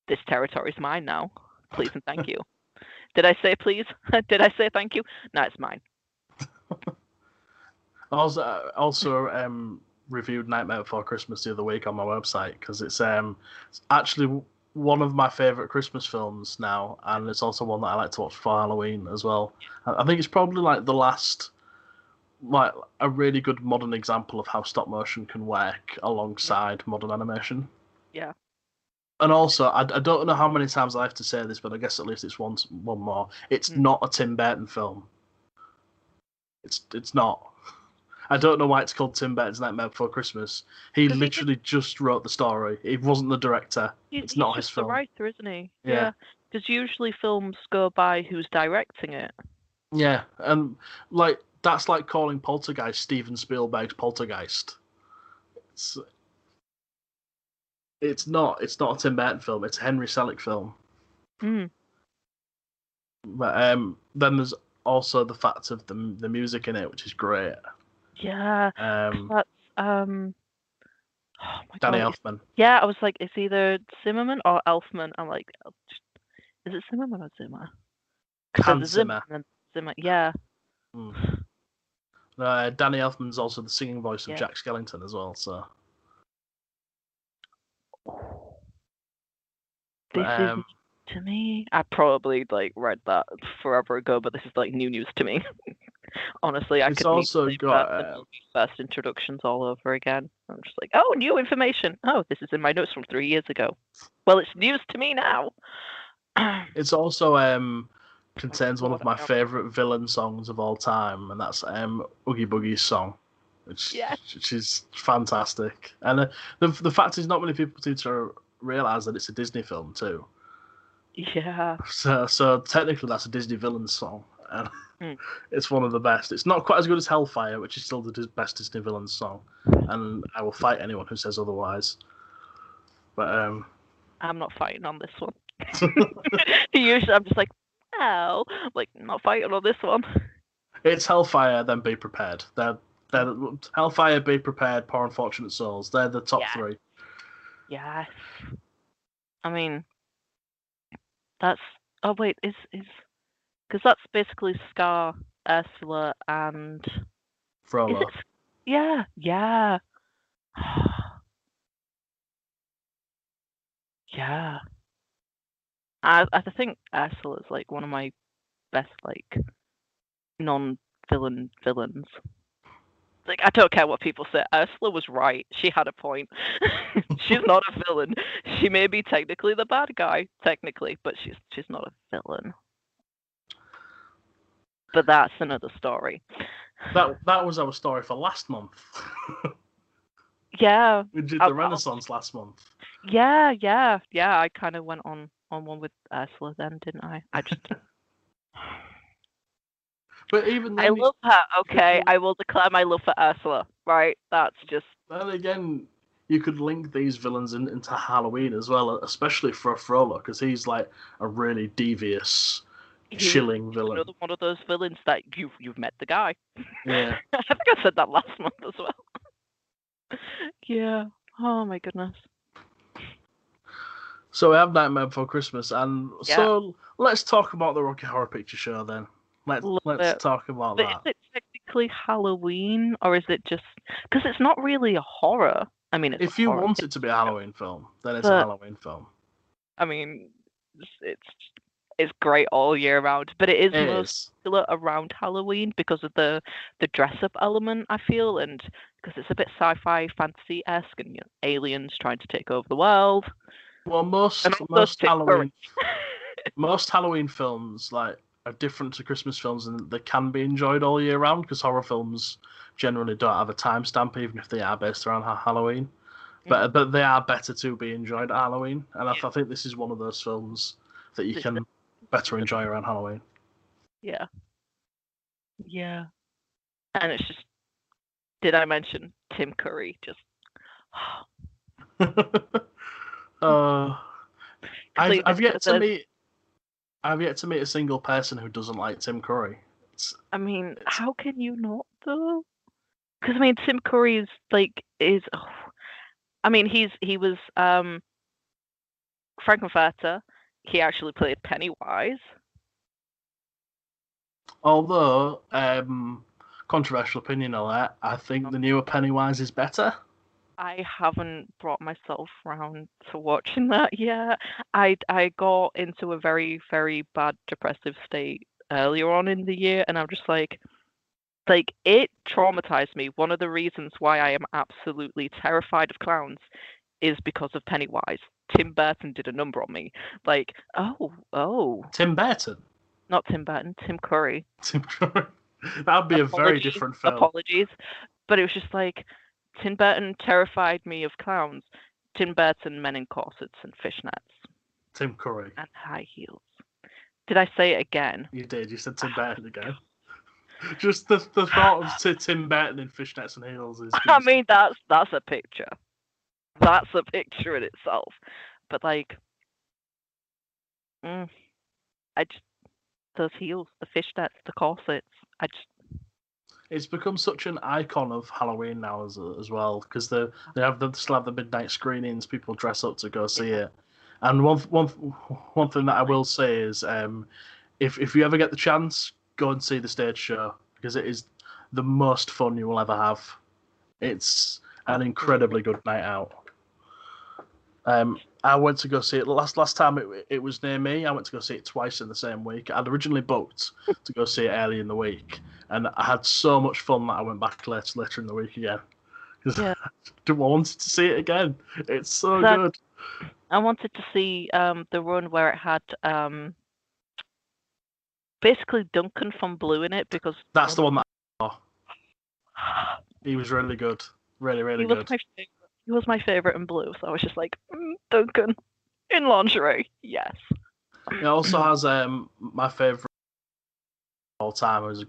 this territory's mine now. Please and thank you. Did I say please? Did I say thank you? No, it's mine. Also, reviewed Nightmare Before Christmas the other week on my website because it's actually one of my favorite Christmas films now, and it's also one that I like to watch for Halloween as well. I think it's probably like the last, like a really good modern example of how stop motion can work alongside modern animation. Yeah. And also, I don't know how many times I have to say this, but I guess at least it's one more. It's not a Tim Burton film. It's not. I don't know why it's called Tim Burton's Nightmare Before Christmas. He literally just wrote the story. He wasn't the director. It's not his film. He's the writer, isn't he? Yeah. Because usually films go by who's directing it. Yeah, and like that's like calling Poltergeist Steven Spielberg's Poltergeist. It's not a Tim Burton film. It's a Henry Selick film. But then there's also the fact of the music in it, which is great. Yeah. That's oh my Danny God. Elfman. Yeah, I was like, it's either Zimmerman or Elfman. I'm like, is it Zimmerman or Zimmer? Hans Zimmer. Zimmer. Yeah. Danny Elfman's also the singing voice of Jack Skellington as well. So this is to me. I probably read that forever ago, but this is like new news to me. Honestly, I could also got first introductions all over again. I'm just like, oh, new information. Oh, this is in my notes from 3 years ago. Well, it's news to me now. It's also contains one of my favorite villain songs of all time, and that's Oogie Boogie's song, which is fantastic. And the fact is, not many people seem to realize that it's a Disney film too. Yeah. So technically, that's a Disney villain song, and it's one of the best. It's not quite as good as Hellfire, which is still the best Disney villain song, and I will fight anyone who says otherwise. But I'm not fighting on this one. Usually, I'm just like, oh, like not fighting on this one. It's Hellfire, then Be Prepared. They're Hellfire, Be Prepared, Poor Unfortunate Souls. They're the top three. Yes. I mean, that's. Oh wait, is because that's basically Scar, Ursula, and Frollo. Yeah. Yeah. I think Ursula is like one of my best non-villain villains. Like, I don't care what people say. Ursula was right. She had a point. She's not a villain. She may be technically the bad guy, but she's not a villain. But that's another story. That was our story for last month. Yeah. We did the Renaissance last month. Yeah. I kind of went on one with Ursula then, didn't I? I just. But even then, I love her. Okay, I will declare my love for Ursula. Right, that's just. Then again, you could link these villains into Halloween as well, especially for Frollo, because he's like a really devious, chilling villain. Another one of those villains that you've met the guy. Yeah. I think I said that last month as well. Yeah. Oh my goodness. So we have Nightmare Before Christmas, and so let's talk about the Rocky Horror Picture Show then. Let's talk about that. Is it technically Halloween, or is it just because it's not really a horror? I mean, if you want it to be a Halloween film, then it's a Halloween film. I mean, it's great all year round, but it is most popular around Halloween because of the dress up element, I feel, and because it's a bit sci-fi fantasy-esque, and aliens trying to take over the world. Well, most Halloween films are different to Christmas films, and they can be enjoyed all year round because horror films generally don't have a timestamp, even if they are based around Halloween. But they are better to be enjoyed at Halloween, and I think this is one of those films that you can better enjoy around Halloween. Yeah. And it's just, did I mention Tim Curry? Just. I've yet to meet a single person who doesn't like Tim Curry. I mean, how can you not though? Because I mean, Tim Curry is I mean, he was Frankenfurter. He actually played Pennywise. Although, controversial opinion alert, I think the newer Pennywise is better. I haven't brought myself round to watching that yet. I got into a very, very bad depressive state earlier on in the year, and I'm just like it traumatized me. One of the reasons why I am absolutely terrified of clowns is because of Pennywise. Tim Burton did a number on me. Like, oh, Tim Burton? not Tim Burton, Tim Curry. Tim Curry. That'd be a very different film. Apologies. But it was just like, Tim Burton terrified me of clowns. Tim Burton, men in corsets and fishnets. Tim Curry. And high heels. Did I say it again? You did. You said Tim Burton again. Just the thought of Tim Burton in fishnets and heels is. I mean, that's a picture. That's a picture in itself. But like, I just, those heels, the fishnets, the corsets. It's become such an icon of Halloween now as well, because they still have the midnight screenings. People dress up to go see it. And one thing that I will say is, if you ever get the chance, go and see the stage show, because it is the most fun you will ever have. It's an incredibly good night out. I went to go see it last time it was near me. I went to go see it twice in the same week. I'd originally booked to go see it early in the week, and I had so much fun that I went back later in the week again. Because I wanted to see it again. It's so good. I wanted to see the run where it had basically Duncan from Blue in it, because that's the one that I saw. He was really good. Really good. He was my favourite in Blue, so I was just like, Duncan in lingerie, yes. It also has my favourite of all time was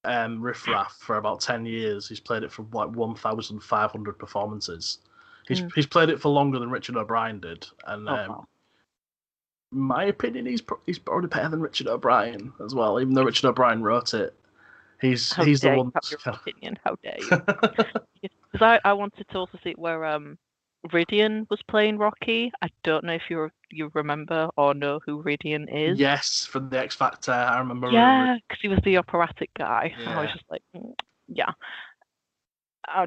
Riff Raff for about 10 years. He's played it for like 1,500 performances. He's played it for longer than Richard O'Brien did, and wow. in my opinion, he's probably better than Richard O'Brien as well. Even though Richard O'Brien wrote it, he's the one. Have your opinion? How dare you? Because I wanted to also see where Ridian was playing Rocky. I don't know if you remember or know who Ridian is. Yes, from the X Factor, I remember. Yeah, because he was the operatic guy. Yeah. I was just like, yeah. I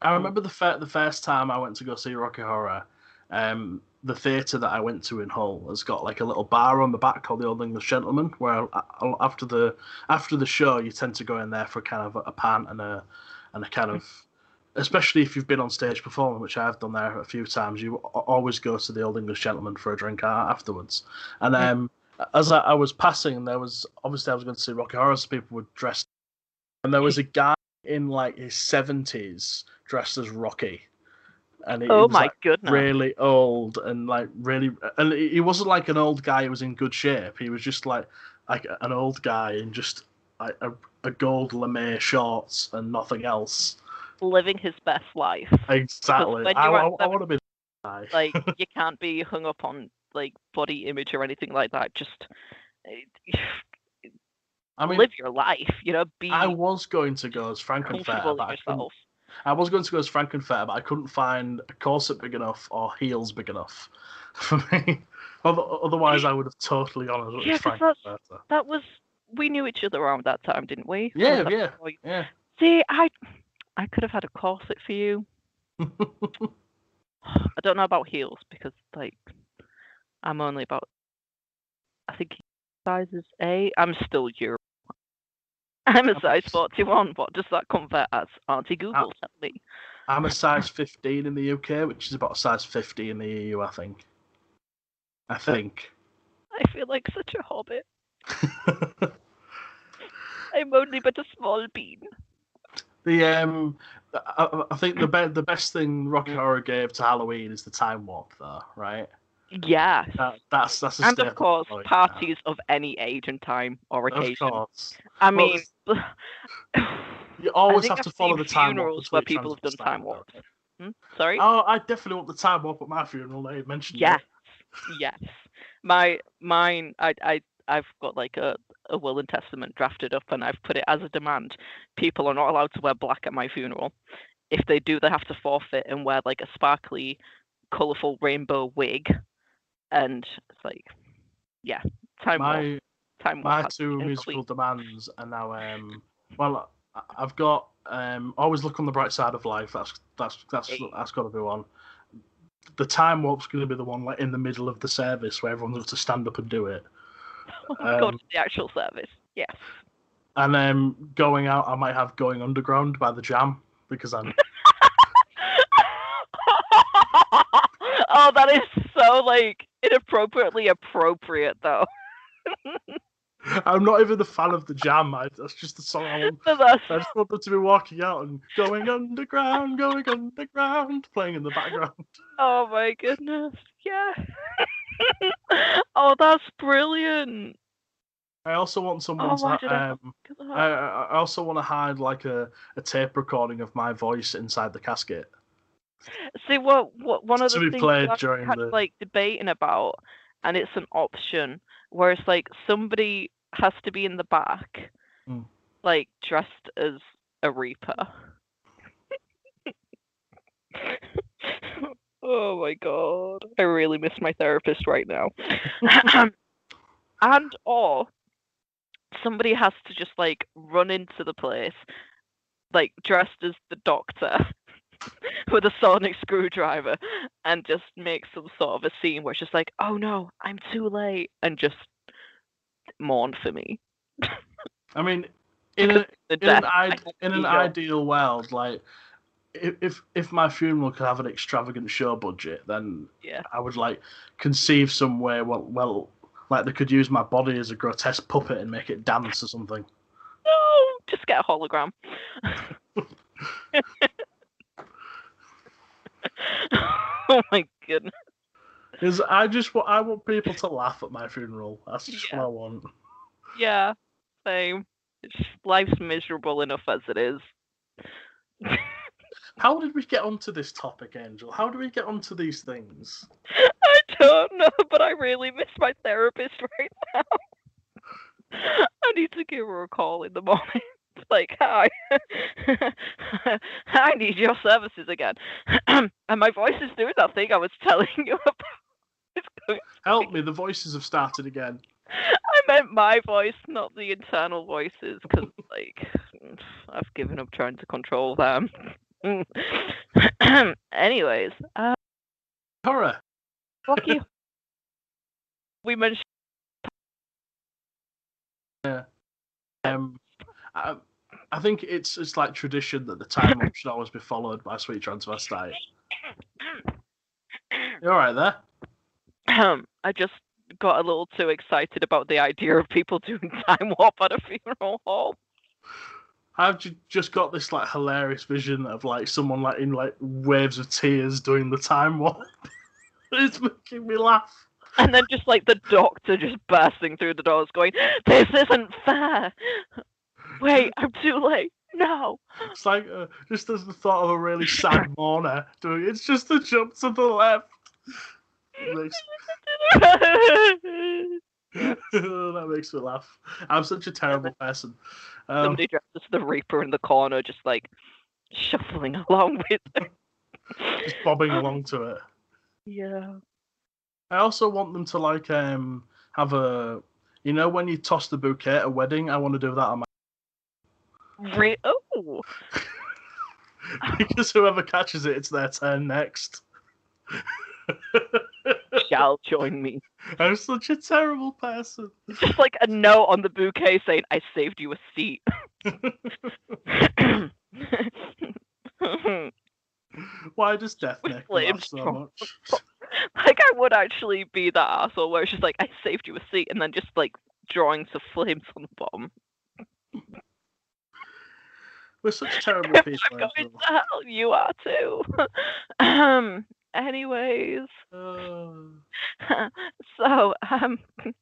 remember the first time I went to go see Rocky Horror. The theatre that I went to in Hull has got like a little bar on the back called the Old English Gentleman, where after the show you tend to go in there for kind of a pant and a kind of, especially if you've been on stage performing, which I've done there a few times, you always go to the Old English Gentleman for a drink afterwards. And as I was passing, I was going to see Rocky Horror, so people were dressed, and there was a guy in like his 70s dressed as Rocky. And he was like goodness, really old and and he wasn't like an old guy who was in good shape. He was just like an old guy in just like a gold lame shorts and nothing else, living his best life. Exactly. I want to be that guy. Like, you can't be hung up on like body image or anything like that. Just live your life. I was going to go as Frankenfurter, but I was going to go as Frankenfurter, but I couldn't find a corset big enough or heels big enough for me. Otherwise, I would have totally gone as Frankenfurter. That was, we knew each other around that time, didn't we? Yeah. See, I could have had a corset for you. I don't know about heels, because like I'm only about, I think size is A. I'm still Euro. I'm a size 41. What does that convert as? Auntie Google, tell me. I'm a size 15 in the UK, which is about a size 50 in the EU, I think. I feel like such a hobbit. I'm only but a small bean. I think the best thing Rocky Horror gave to Halloween is the time warp, though, right? Yeah. That's a and of course, parties of any age and time or occasion. Of course. I mean, you always have to follow the time warp. Funerals where people have done time warp. Sorry? Oh, I definitely want the time warp at my funeral. Now you mentioned it. Yes. Mine. I've got like a will and testament drafted up, and I've put it as a demand. People are not allowed to wear black at my funeral. If they do, they have to forfeit and wear like a sparkly colourful rainbow wig, and it's like, yeah, time warp. My two musical demands are now well, I've got always look on the bright side of life. That's got to be one. The time warp's going to be the one like in the middle of the service where everyone's got to stand up and do it. Oh my god, the actual service, yes. And going out, I might have Going Underground by The Jam because I'm. Oh, that is so like inappropriately appropriate though. I'm not even a fan of The Jam. That's just the song I want. I just want them to be walking out and going underground, playing in the background. Oh my goodness, yeah. Oh, that's brilliant. I also want someone to. I also want to hide like a tape recording of my voice inside the casket. See, what one of the things played during kind of like debating about, and it's an option where it's like somebody has to be in the back, like dressed as a reaper. Oh my god, I really miss my therapist right now. And or somebody has to just like run into the place, like dressed as the doctor with a sonic screwdriver, and just make some sort of a scene where it's just like, oh no, I'm too late, and just mourn for me. I mean, in an ideal world, like if my funeral could have an extravagant show budget, then I would like conceive somewhere well like they could use my body as a grotesque puppet and make it dance or something. No, just get a hologram. Oh my goodness. Because I want people to laugh at my funeral. That's just what I want. Yeah, same. Life's miserable enough as it is. How did we get onto this topic, Angel? How do we get onto these things? I don't know, but I really miss my therapist right now. I need to give her a call in the morning. Like, hi, I need your services again. And my voice is doing that thing I was telling you about. Help me, the voices have started again. I meant my voice, not the internal voices, because, like, I've given up trying to control them. Anyways, horror. Rocky. We mentioned. Yeah. I think it's like tradition that the time up should always be followed by Sweet Transvestite. You all right there? I just got a little too excited about the idea of people doing time warp at a funeral hall. I've just got this like hilarious vision of like someone like in like waves of tears doing the time warp. It's making me laugh. And then just like the doctor just bursting through the doors going, "This isn't fair. Wait, I'm too late. No." It's like just as the thought of a really sad mourner doing it's just a jump to the left. That makes me laugh. I'm such a terrible person. Somebody dressed as the Reaper in the corner, just like shuffling along with it. Just bobbing along to it. Yeah. I also want them to like have a, you know, when you toss the bouquet at a wedding. I want to do that on my. Oh. Because whoever catches it, it's their turn next. Shall join me. I'm such a terrible person. It's just like a note on the bouquet saying, "I saved you a seat." Why does death make me laugh so much? Like, I would actually be that asshole where it's just like, "I saved you a seat," and then just like drawings of flames on the bottom. We're such terrible people. I'm going to hell. You are too. Anyways. So,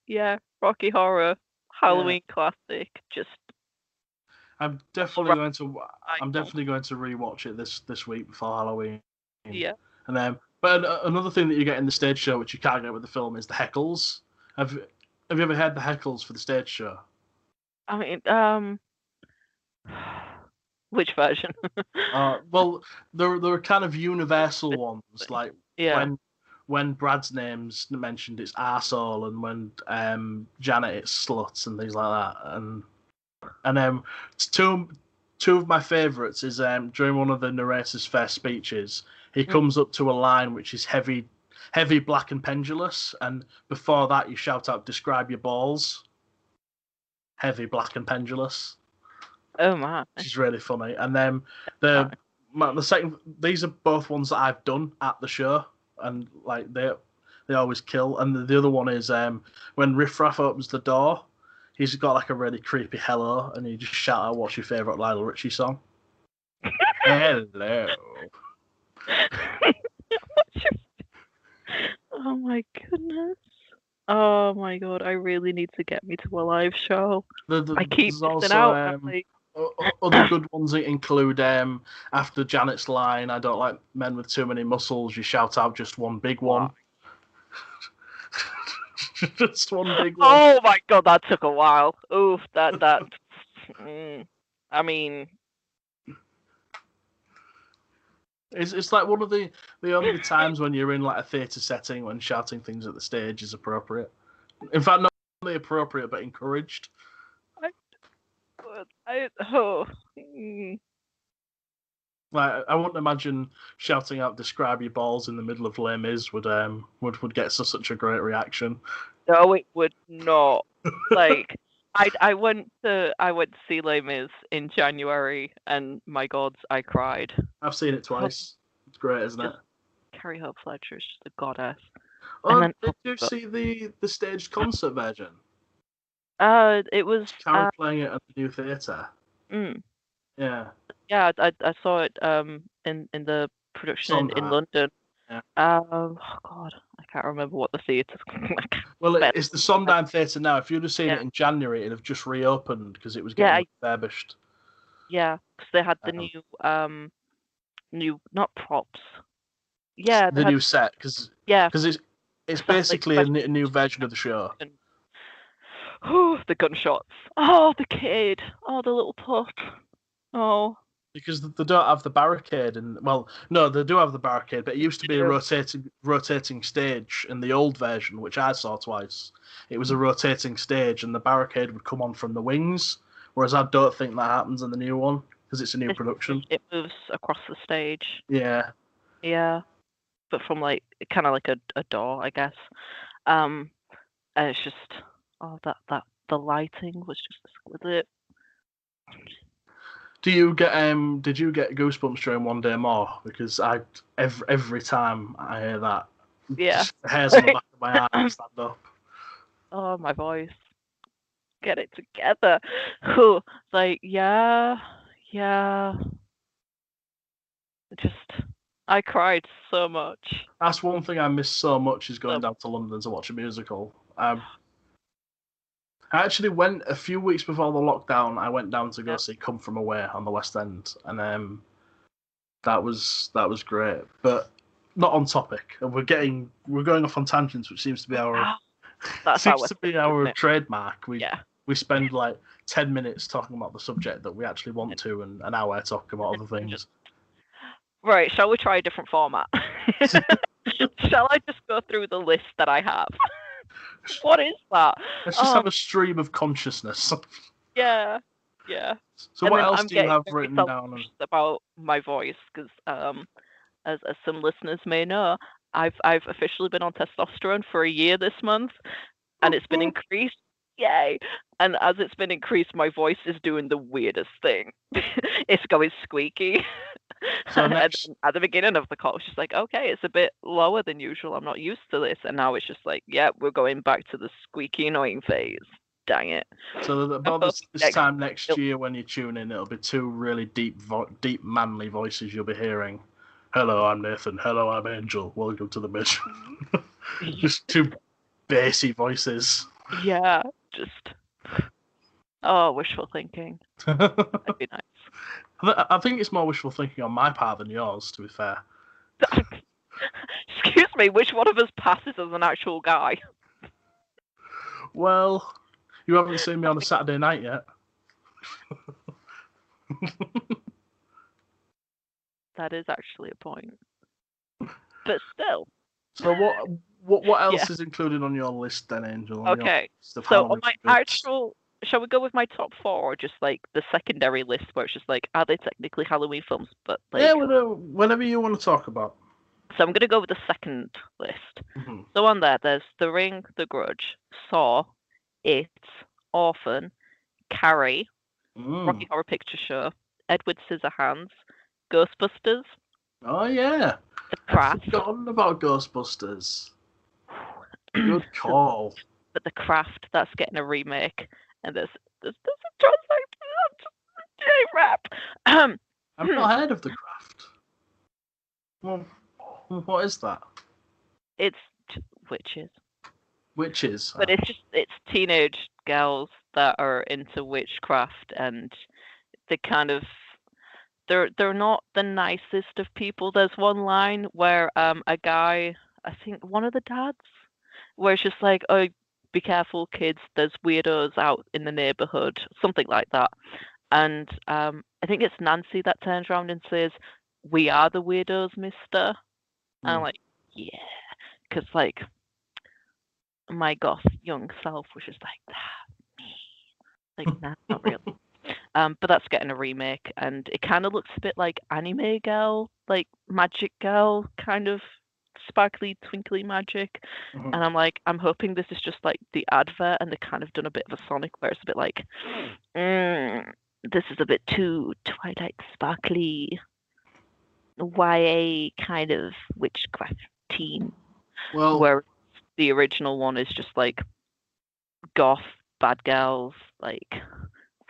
yeah, Rocky Horror, Halloween classic. Just. I'm definitely going to rewatch it this week before Halloween. Yeah. And then, but another thing that you get in the stage show, which you can't get with the film, is the heckles. Have you ever had the heckles for the stage show? I mean, which version? Well, there are kind of universal ones, like Yeah. when Brad's name's mentioned, it's arsehole, and when Janet, it's sluts and things like that. And two of my favourites is during one of the narrator's first speeches, he comes up to a line which is heavy, black and pendulous, and before that you shout out, "Describe your balls." Heavy, black and pendulous. Oh my. Which is really funny. And then the second, these are both ones that I've done at the show, and like they always kill. And the other one is when Riff Raff opens the door, he's got like a really creepy hello, and you just shout out, "What's your favourite Lionel Richie song?" Hello. Oh my goodness. Oh my god, I really need to get me to a live show. I keep missing out. Other good ones include after Janet's line, "I don't like men with too many muscles," you shout out, "Just one big one." Just one big one. Oh my god, that took a while. Oof, that. I mean, it's like one of the only times when you're in like a theatre setting when shouting things at the stage is appropriate. In fact, not only appropriate but encouraged. Like, I wouldn't imagine shouting out "Describe your balls" in the middle of Les Mis would get such a great reaction. No, it would not. Like, I went to see Les Mis in January, and my God, I cried. I've seen it twice. It's great, isn't it? Carrie Hope Fletcher is just a goddess. Oh, did you see the staged concert version? It was Carrie playing it at the New Theatre. Yeah. Yeah, I saw it in the production in London. Yeah. Oh God, I can't remember what the theatre's called. Well, it's the Sondheim Theatre now. If you'd have seen it in January, it'd have just reopened because it was getting refurbished. Yeah, because they had the new not props. Yeah, the new set because it's basically a new version of the show. Oh, the gunshots! Oh, the kid! Oh, the little pup! Oh. Because they don't have the barricade, and well, no, they do have the barricade, but it used to be a rotating stage in the old version, which I saw twice. It was a rotating stage, and the barricade would come on from the wings. Whereas I don't think that happens in the new one because it's a new production. It moves across the stage. Yeah. Yeah, but from like kind of like a door, I guess. And it's just that the lighting was just exquisite. Did you get goosebumps during One Day More? Because every time I hear that, just hairs on the back of my arm stand up. Oh, my voice. Get it together. Like, yeah. I cried so much. That's one thing I miss so much is going down to London to watch a musical. I actually went a few weeks before the lockdown. I went down to go see Come From Away on the West End, and that was great, but not on topic. We're going off on tangents, which seems to be our trademark. We spend like 10 minutes talking about the subject that we actually want to, and an hour talking about other things. Right, shall we try a different format? Shall I just go through the list that I have? What is that? Let's just have a stream of consciousness. Yeah. So and what else do you have written down? About my voice, because as some listeners may know, I've officially been on testosterone for a year this month, and it's been increased. Yay! And as it's been increased, my voice is doing the weirdest thing. It's going squeaky. So at the beginning of the call, it's just like, okay, it's a bit lower than usual. I'm not used to this. And now it's just like, yeah, we're going back to the squeaky annoying phase. Dang it. So about this time next year when you tune in, it'll be two really deep manly voices you'll be hearing. Hello, I'm Nathan. Hello, I'm Angel. Welcome to the mission. Just two bassy voices. Yeah, just... Oh, wishful thinking. That'd be nice. I think it's more wishful thinking on my part than yours, to be fair. Excuse me, which one of us passes as an actual guy? Well, you haven't seen me on a Saturday night yet. That is actually a point. but still. So what else Yeah. is included on your list then, Angel? On your Okay. list of So on Halloween my films? actual, shall we go with my top four, or just like the secondary list where it's just like, are they technically Halloween films? But like, Yeah, whatever you want to talk about. so I'm gonna go with the second list. Mm-hmm. So on there's The Ring, The Grudge, Saw, It, Orphan, Carrie, Rocky Horror Picture Show, Edward Scissorhands, Ghostbusters, Oh yeah, The I'd Craft. forgotten about Ghostbusters. Good call. But The Craft, that's getting a remake, and there's a translation rap. I've not heard of The Craft. Well, what is that? It's witches. Witches. But it's teenage girls that are into witchcraft, and they kind of they're not the nicest of people. There's one line where a guy, I think one of the dads, where it's just like, oh, be careful, kids. There's weirdos out in the neighborhood, something like that. And I think it's Nancy that turns around and says, "We are the weirdos, Mister." And I'm like, yeah, because like my goth young self was just like, me. Like, nah, not really. But that's getting a remake, and it kind of looks a bit like anime girl, like magic girl, kind of sparkly, twinkly magic. Mm-hmm. And I'm like, I'm hoping this is just like the advert, and they kind of done a bit of a Sonic where it's a bit like, this is a bit too Twilight sparkly, YA kind of witchcraft teen. Well, where the original one is just like goth bad girls, like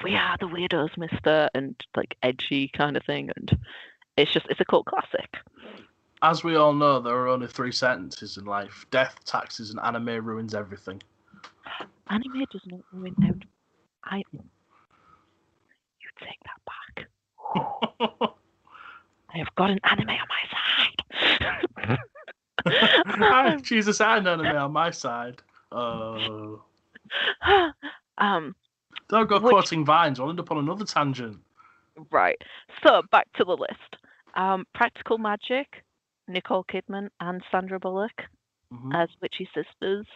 we are the weirdos, mister, and like edgy kind of thing, and it's a cult classic. as we all know, there are only 3 sentences in life: death, taxes, and anime ruins everything. Anime does not ruin everything. You take that back. I have got an anime on my side. Jesus, I know anime on my side. Don't go quoting Vines. I'll end up on another tangent. Right. So back to the list. Practical Magic, Nicole Kidman and Sandra Bullock as witchy sisters,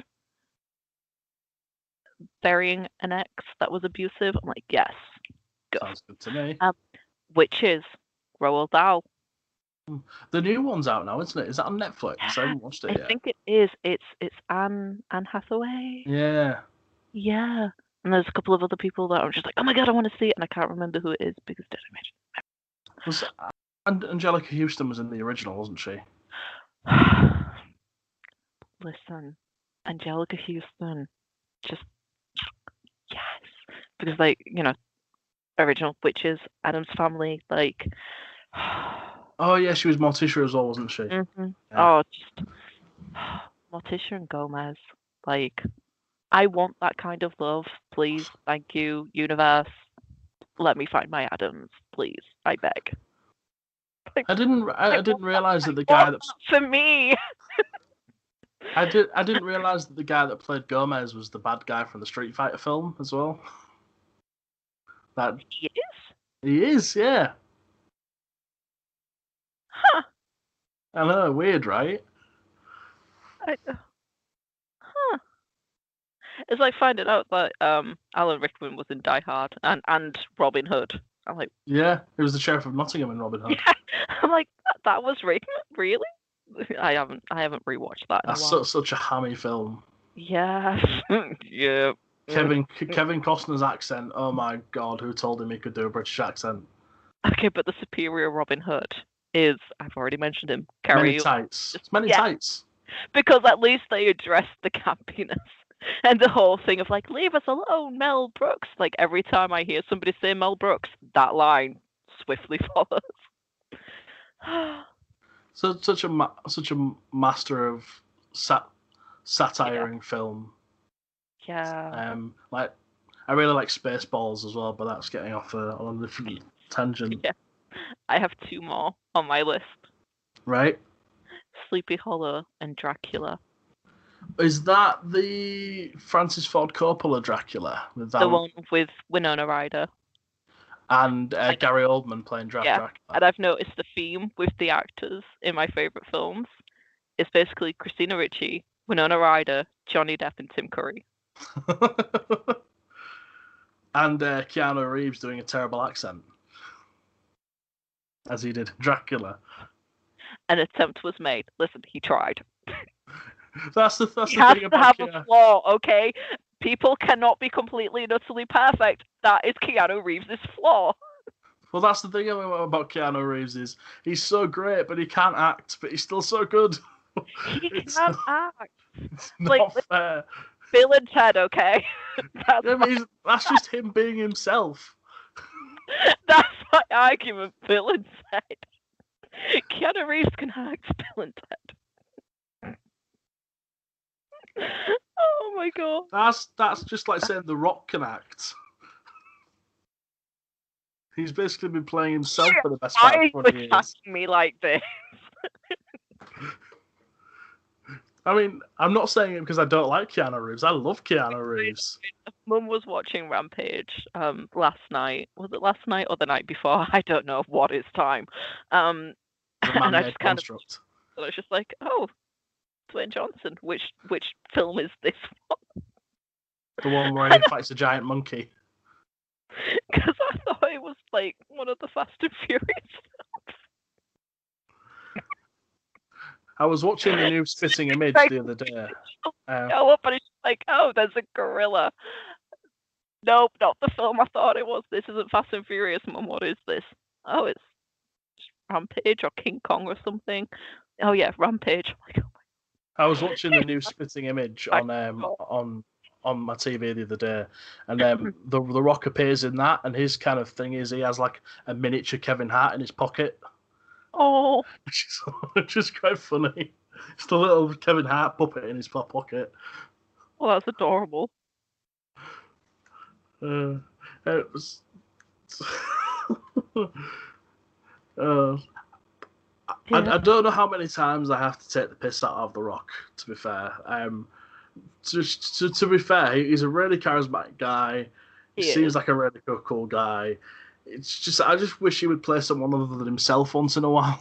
burying an ex that was abusive. I'm like, yes. Go. Sounds good to me. Witches, Roald Dahl. The new one's out now, isn't it? Is that on Netflix? I haven't watched it yet. I think it is. It's Anne Hathaway. Yeah. Yeah. And there's a couple of other people that I'm just like, oh my god, I want to see it, and I can't remember who it is because did I mention? And Angelica Houston was in the original, wasn't she? Listen, Angelica Houston, just yes, because like original Witches, Addams Family, like. Oh yeah, she was Morticia as well, wasn't she? Mm-hmm. Yeah. Oh, just Morticia and Gomez. Like, I want that kind of love, please. Thank you, universe. Let me find my Addams, please. I beg. Like, I didn't realize that the guy that for me. I didn't realize that the guy that played Gomez was the bad guy from the Street Fighter film as well. That he is. He is, yeah. Huh. I know, weird, right? It's like finding out that Alan Rickman was in Die Hard and Robin Hood. I'm like, yeah, he was the sheriff of Nottingham in Robin Hood. Yeah. I'm like, that was Rickman, really? I haven't rewatched that. That's such a hammy film. Yeah, yeah. Kevin Costner's accent. Oh my god, who told him he could do a British accent? Okay, but the superior Robin Hood is, I've already mentioned him, Carrie. Many tights. It's many tights. Because at least they address the campiness and the whole thing of like, leave us alone, Mel Brooks. Like every time I hear somebody say Mel Brooks, that line swiftly follows. So such a master of satiring film. Yeah. Like I really like Spaceballs as well, but that's getting off on a different tangent. Yeah. I have 2 more on my list. Right. Sleepy Hollow and Dracula. Is that the Francis Ford Coppola Dracula? The one with Winona Ryder. And Gary Oldman playing Dracula. And I've noticed the theme with the actors in my favourite films It's basically Christina Ricci, Winona Ryder, Johnny Depp, and Tim Curry. And Keanu Reeves doing a terrible accent, as he did Dracula. An attempt was made. Listen, he tried. That's the He thing has to about have a flaw, okay? People cannot be completely and utterly perfect. That is Keanu Reeves' flaw. Well, that's the thing about Keanu Reeves is he's so great, but he can't act, but he's still so good. He can't act. It's not fair. Bill and Ted, okay? That's just him being himself. That's my argument, Bill and Ted. Keanu Reeves can act, Bill and Ted. Oh my god. That's just like saying The Rock can act. He's basically been playing himself for the best part of 20 years. Why are you attacking me like this? I mean, I'm not saying it because I don't like Keanu Reeves. I love Keanu Reeves. Mum was watching Rampage last night. Was it last night or the night before? I don't know what is time. And I just kind of, I was just like, oh, Dwayne Johnson. Which film is this one? The one where he fights a giant monkey. Because I thought it was like one of the Fast and Furious films. I was watching the new Spitting Image the other day. Go up and it's like, oh, there's a gorilla. Nope, not the film I thought it was. This isn't Fast and Furious, Mum. What is this? Oh, it's Rampage or King Kong or something. Oh yeah, Rampage. I was watching the new Spitting Image on my TV the other day, and the Rock appears in that, and his kind of thing is he has like a miniature Kevin Hart in his pocket. Oh, which is quite funny. It's the little Kevin Hart puppet in his pocket. Well, that's adorable. It was. I don't know how many times I have to take the piss out of The Rock. To be fair, to be fair, he's a really charismatic guy. He seems like a really cool guy. It's just I just wish he would play someone other than himself once in a while.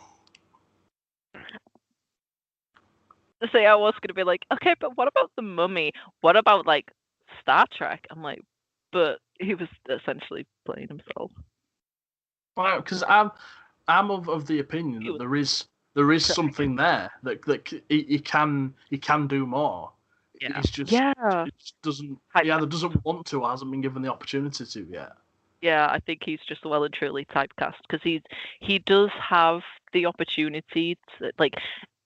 See, I was gonna be like, okay, but what about The Mummy? What about like Star Trek? I'm like, but he was essentially playing himself. Well, because I'm of the opinion that there is something there that he can do more. Yeah. He's just doesn't want to, or hasn't been given the opportunity to yet. Yeah, I think he's just well and truly typecast because he does have the opportunity to, like,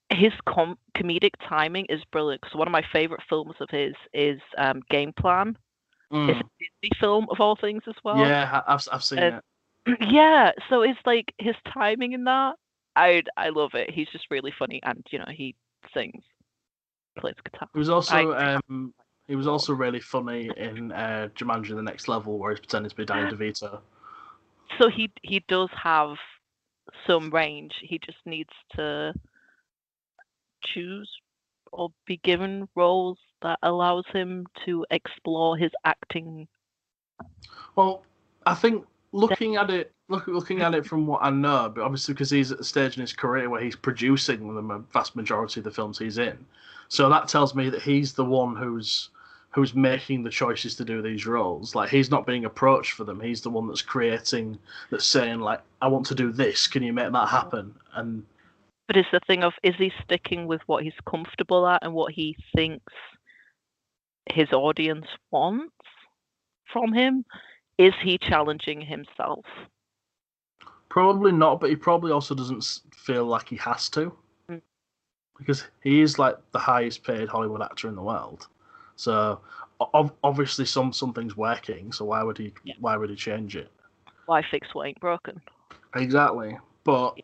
his comedic timing is brilliant. Because one of my favorite films of his is Game Plan. It's a Disney film of all things as well. Yeah, I've seen it. Yeah, so it's like his timing in that. I love it. He's just really funny, and he sings, plays guitar. He was also really funny in Jumanji: The Next Level, where he's pretending to be Danny DeVito. So he does have some range. He just needs to choose or be given roles that allows him to explore his acting. Well, I think looking at it from what I know, but obviously because he's at the stage in his career where he's producing the vast majority of the films he's in, so that tells me that he's the one who's making the choices to do these roles. Like, he's not being approached for them. He's the one that's creating, that's saying, like, I want to do this. Can you make that happen? But it's the thing of, is he sticking with what he's comfortable at and what he thinks his audience wants from him? Is he challenging himself? Probably not, but he probably also doesn't feel like he has to. Because he is like the highest paid Hollywood actor in the world. So obviously something's working, so why would he change it? Why fix what ain't broken? Exactly. But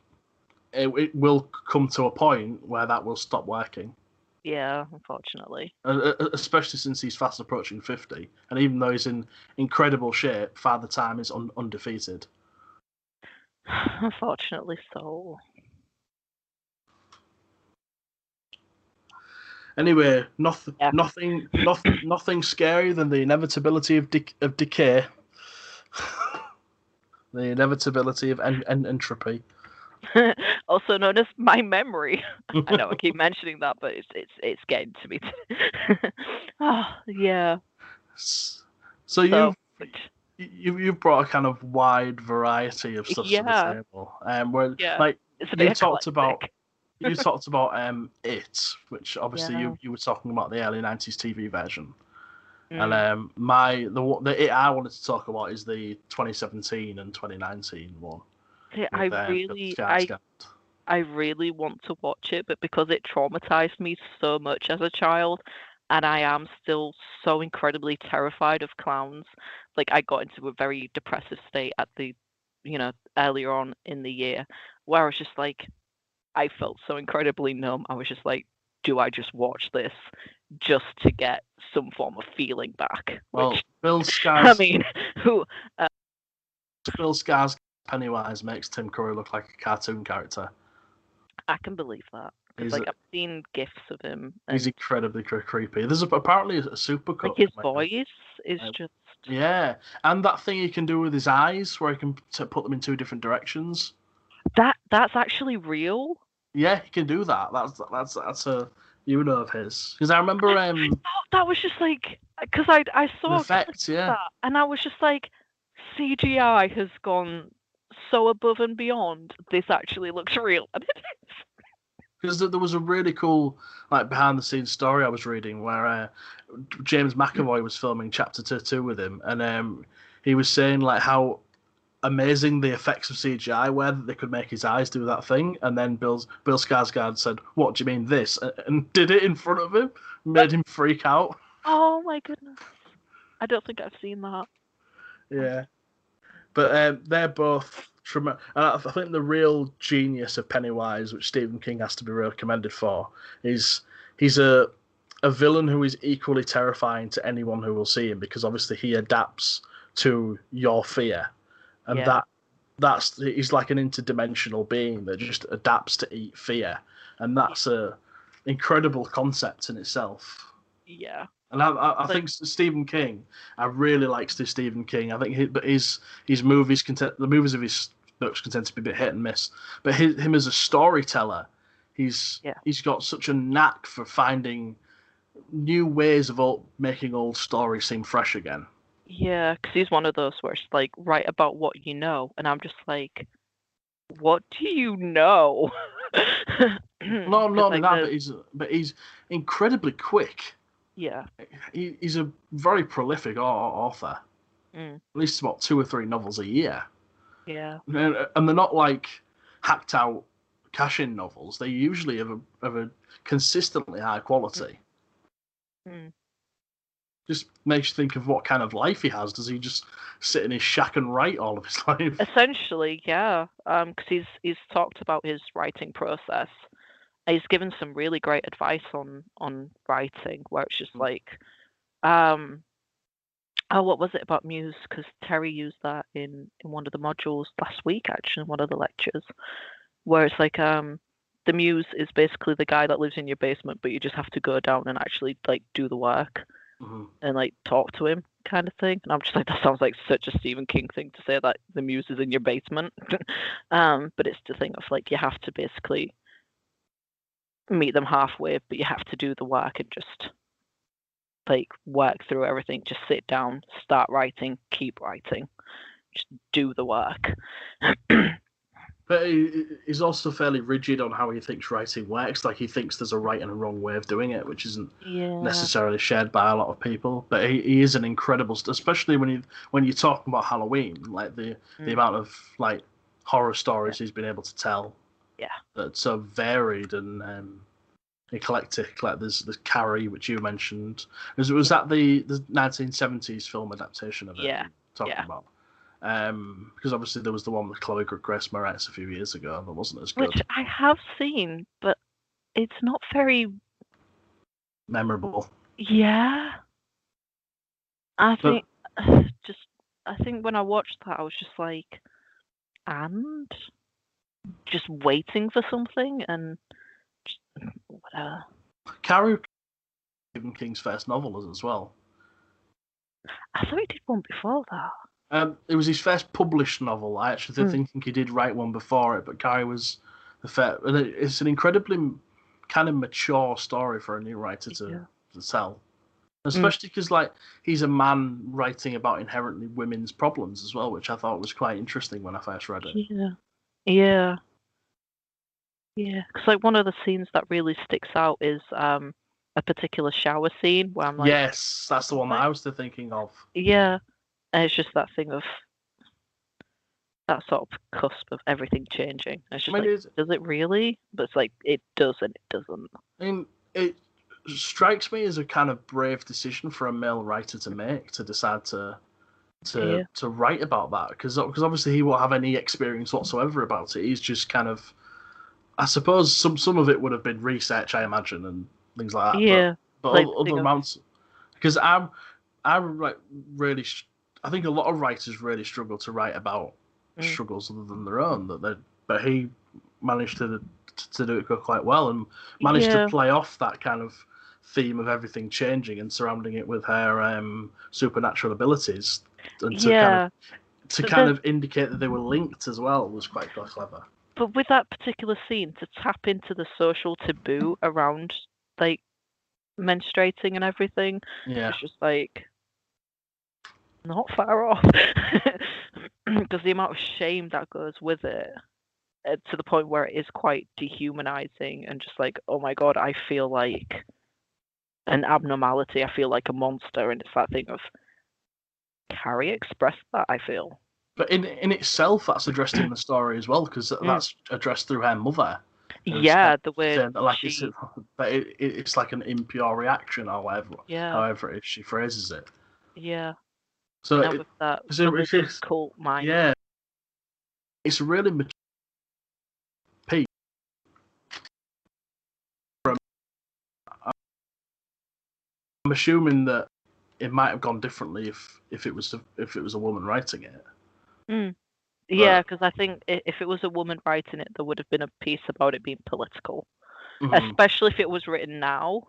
it will come to a point where that will stop working. Yeah, unfortunately. Especially since he's fast approaching 50. And even though he's in incredible shape, Father Time is undefeated. Unfortunately so. Anyway, nothing scarier than the inevitability of decay. The inevitability of entropy. Also known as my memory. I know I keep mentioning that, but it's getting to me. Oh, yeah. So you've brought a kind of wide variety of stuff to the yeah, table, where yeah. like It's a you bit talked about eclectic. It, which obviously Yeah. you were talking about the early '90s TV version, and Mm. the It I wanted to talk about is the 2017 and 2019 one See, with Bill Skarsgård. I really want to watch it, but because it traumatized me so much as a child, and I am still so incredibly terrified of clowns, like I got into a very depressive state at earlier on in the year, where I was just like, I felt so incredibly numb. I was just like, do I just watch this just to get some form of feeling back? Well, Which, I mean, who? Bill Skarsgård Pennywise makes Tim Curry look like a cartoon character. I can believe that because He's like I've seen gifs of him he's and incredibly creepy. There's apparently a like supercut his coming up. voice is just Yeah, and that thing he can do with his eyes, where he can put them in two different directions. that's actually real. Yeah, he can do that. That's a of his. Because I remember I thought that was just like because I an saw effect. Yeah, that and I was just like CGI has gone so above and beyond. This actually looks real, and it is. because there was a really cool like behind the scenes story I was reading where James McAvoy was filming Chapter 2 with him, and he was saying like how amazing the effects of CGI were that they could make his eyes do that thing. And then Bill Skarsgård said, "What do you mean this?" and did it in front of him, made him freak out. Oh my goodness! I don't think I've seen that. Yeah, but they're both. And I think the real genius of Pennywise, which Stephen King has to be really commended for, is he's a villain who is equally terrifying to anyone who will see him because obviously he adapts to your fear, and Yeah, that's he's like an interdimensional being that just adapts to eat fear, and that's a incredible concept in itself. yeah. And I Like think Stephen King, I really like Stephen King. I think his movies the movies of his books can tend to be a bit hit and miss, but him as a storyteller, yeah. he's got such a knack for finding new ways of making old stories seem fresh again. Yeah, because he's one of those where it's like write about what you know, and I'm just like, what do you know? Because Not only like that, there's but he's incredibly quick. yeah, He's a very prolific author. mm, At least about 2 or 3 novels a year, yeah, and they're not like hacked out cash-in novels. They usually have a consistently high mm, quality. mm. Just makes you think of what kind of life he has. Does he just sit in his shack and write all of his life? Essentially, yeah. Because he's talked about his writing process. He's given some really great advice on writing, where it's just like, um, oh, what was it about Muse? Because Terry used that in one of the modules last week, actually, in one of the lectures, where it's like the muse is basically the guy that lives in your basement, but you just have to go down and actually like do the work Mm-hmm. and like talk to him kind of thing. And I'm just like, that sounds like such a Stephen King thing to say, that the muse is in your basement. But it's the thing of like you have to basically meet them halfway, but you have to do the work and just like work through everything. Just sit down, start writing, keep writing, just do the work. But he's also fairly rigid on how he thinks writing works. Like he thinks there's a right and a wrong way of doing it, which isn't Yeah. necessarily shared by a lot of people. But he is an incredible, especially when you talk about Halloween, like the Mm. amount of like horror Yeah. stories he's been able to tell Yeah. that's so varied and eclectic. Like there's Carrie, which you mentioned. Was Yeah. that the 1970s film adaptation of it Yeah. you're talking Yeah. about? Because obviously there was the one with Chloe Grace Moretz a few years ago that wasn't as Which good. I have seen, but it's not very. Memorable. Yeah, I But think just. I think when I watched that, I was just like, and just waiting for something, and just, whatever. Carrie Stephen King's first novel as well. I thought he did one before that. It was his first published novel. I actually think he did write one before it, but Carrie was the first. And it's an incredibly kind of mature story for a new writer to tell. Especially because, like, he's a man writing about inherently women's problems as well, which I thought was quite interesting when I first read it. Yeah. Because, like, one of the scenes that really sticks out is a particular shower scene where I'm like... Yes, that's the one that I was thinking of. Yeah. And it's just that thing of that sort of cusp of everything changing. It's just does it really? But it's like, it does and it doesn't. I mean, it strikes me as a kind of brave decision for a male writer to make, to decide to write about that, because obviously he won't have any experience whatsoever about it. He's just kind of, I suppose some of it would have been research, I imagine, and things like that. Yeah, but like other amounts, because I'm like really, I think a lot of writers really struggle to write about struggles other than their own. But he managed to do it quite well and managed to play off that kind of theme of everything changing and surrounding it with her supernatural abilities, and to kind of indicate that they were linked as well was quite clever. But with that particular scene, to tap into the social taboo around, like, menstruating and everything, it's just like not far off. Because the amount of shame that goes with it, to the point where it is quite dehumanizing and just like, oh my god, I feel like an abnormality, I feel like a monster, and it's that thing of Carrie expressed that, I feel. But in itself, that's addressed in the story as well, because that's addressed through her mother. Yeah, the way like it's like an impure reaction or whatever. However, if she phrases it. Yeah. So with that religious cult mind. Yeah, it's really peak. I'm assuming that it might have gone differently if it was a woman writing it. Yeah, because I think if it was a woman writing it, there would have been a piece about it being political, especially if it was written now.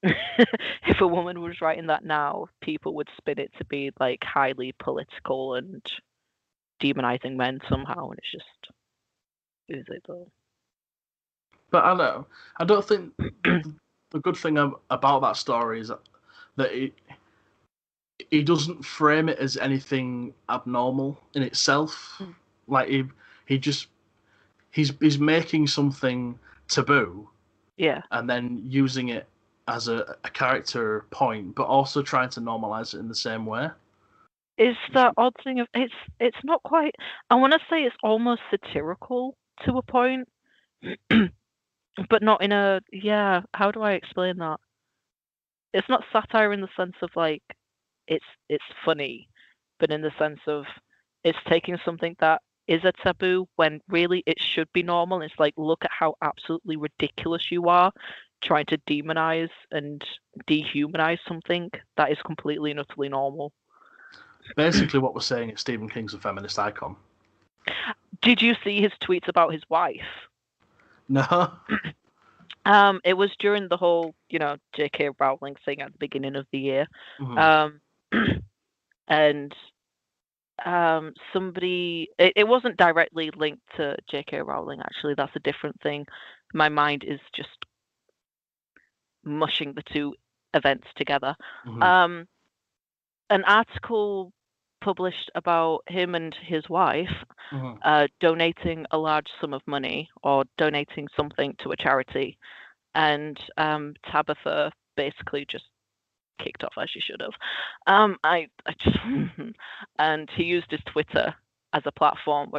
If a woman was writing that now, people would spin it to be like highly political and demonizing men somehow, and it's just, is it though? But I don't think the good thing about that story is that he doesn't frame it as anything abnormal in itself. Like he's making something taboo, and then using it as a character point, but also trying to normalize it in the same way. It's that odd thing of it's not quite. I want to say it's almost satirical to a point, but not in a How do I explain that? It's not satire in the sense of like it's funny, but in the sense of it's taking something that is a taboo when really it should be normal. It's like, look at how absolutely ridiculous you are trying to demonize and dehumanize something that is completely and utterly normal. Basically, what we're saying is Stephen King's a feminist icon. Did you see his tweets about his wife? No. It was during the whole, J.K. Rowling thing at the beginning of the year. And somebody, it wasn't directly linked to J.K. Rowling, actually. That's a different thing. My mind is just mushing the two events together. An article published about him and his wife donating a large sum of money or donating something to a charity, and Tabitha basically just kicked off as she should have. I just and he used his Twitter as a platform,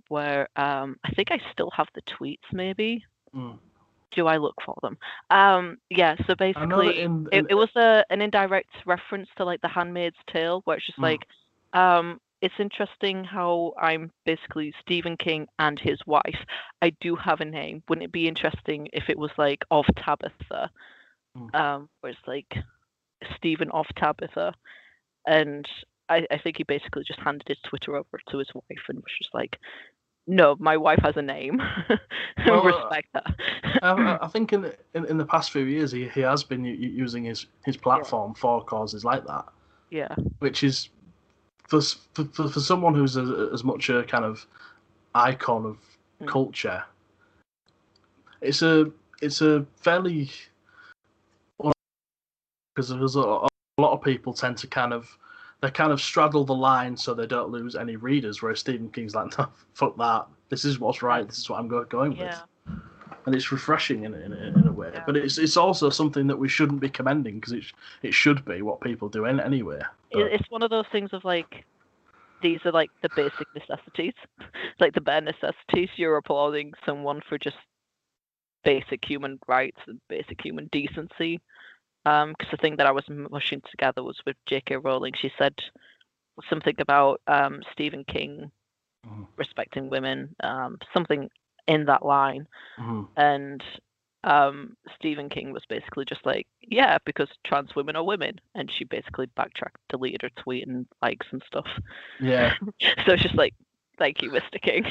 where I think I still have the tweets. Maybe do I look for them? So basically, it was an indirect reference to like The Handmaid's Tale, where it's just like, it's interesting how I'm basically Stephen King and his wife. I do have a name. Wouldn't it be interesting if it was like of Tabitha? Where it's like Stephen of Tabitha. And I think he basically just handed his Twitter over to his wife and was just like, no, my wife has a name. Respect that. I think in the past few years he has been using his platform for causes like that. Yeah. Which is for someone who's as much a kind of icon of culture, it's a fairly, because there's a lot of people tend to kind of straddle the line so they don't lose any readers, whereas Stephen King's like, no, fuck that, this is what's right, this is what I'm going with. And it's refreshing in a way, but it's also something that we shouldn't be commending, because it should be what people do anyway. But it's one of those things of like, these are like the basic necessities, like the bare necessities. You're applauding someone for just basic human rights and basic human decency. Because the thing that I was mushing together was with J.K. Rowling. She said something about Stephen King respecting women, something in that line, and Stephen King was basically just like, yeah, because trans women are women, and she basically backtracked, deleted her tweet and likes and stuff. Yeah. So it's just like, thank you, Mr. King.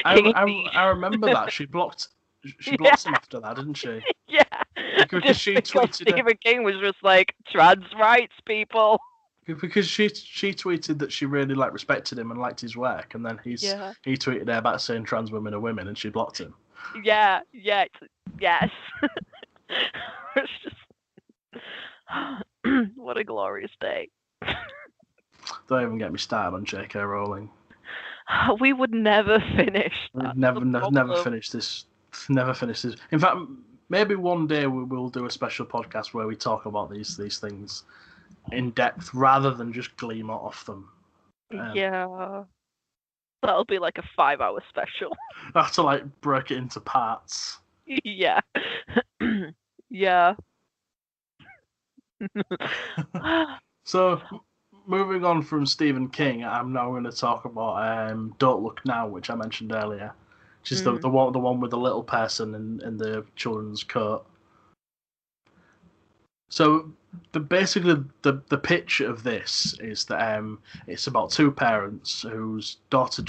I remember that she blocked him after that, didn't she? Yeah. Because she tweeted. Stephen King was just like, trans rights, people. Because she tweeted that she really respected him and liked his work, and then he tweeted her back saying trans women are women, and she blocked him. Yeah, yes. It's just what a glorious day. Don't even get me started on J.K. Rowling. We would never finish. Never finish this. Never finish this. In fact, maybe one day we will do a special podcast where we talk about these things in depth rather than just gleam off them. Yeah. That'll be like a 5-hour special. I have to break it into parts. Yeah. Yeah. So, moving on from Stephen King, I'm now going to talk about Don't Look Now, which I mentioned earlier. Which is the one with the little person in the children's coat. So basically the pitch of this is that it's about two parents whose daughter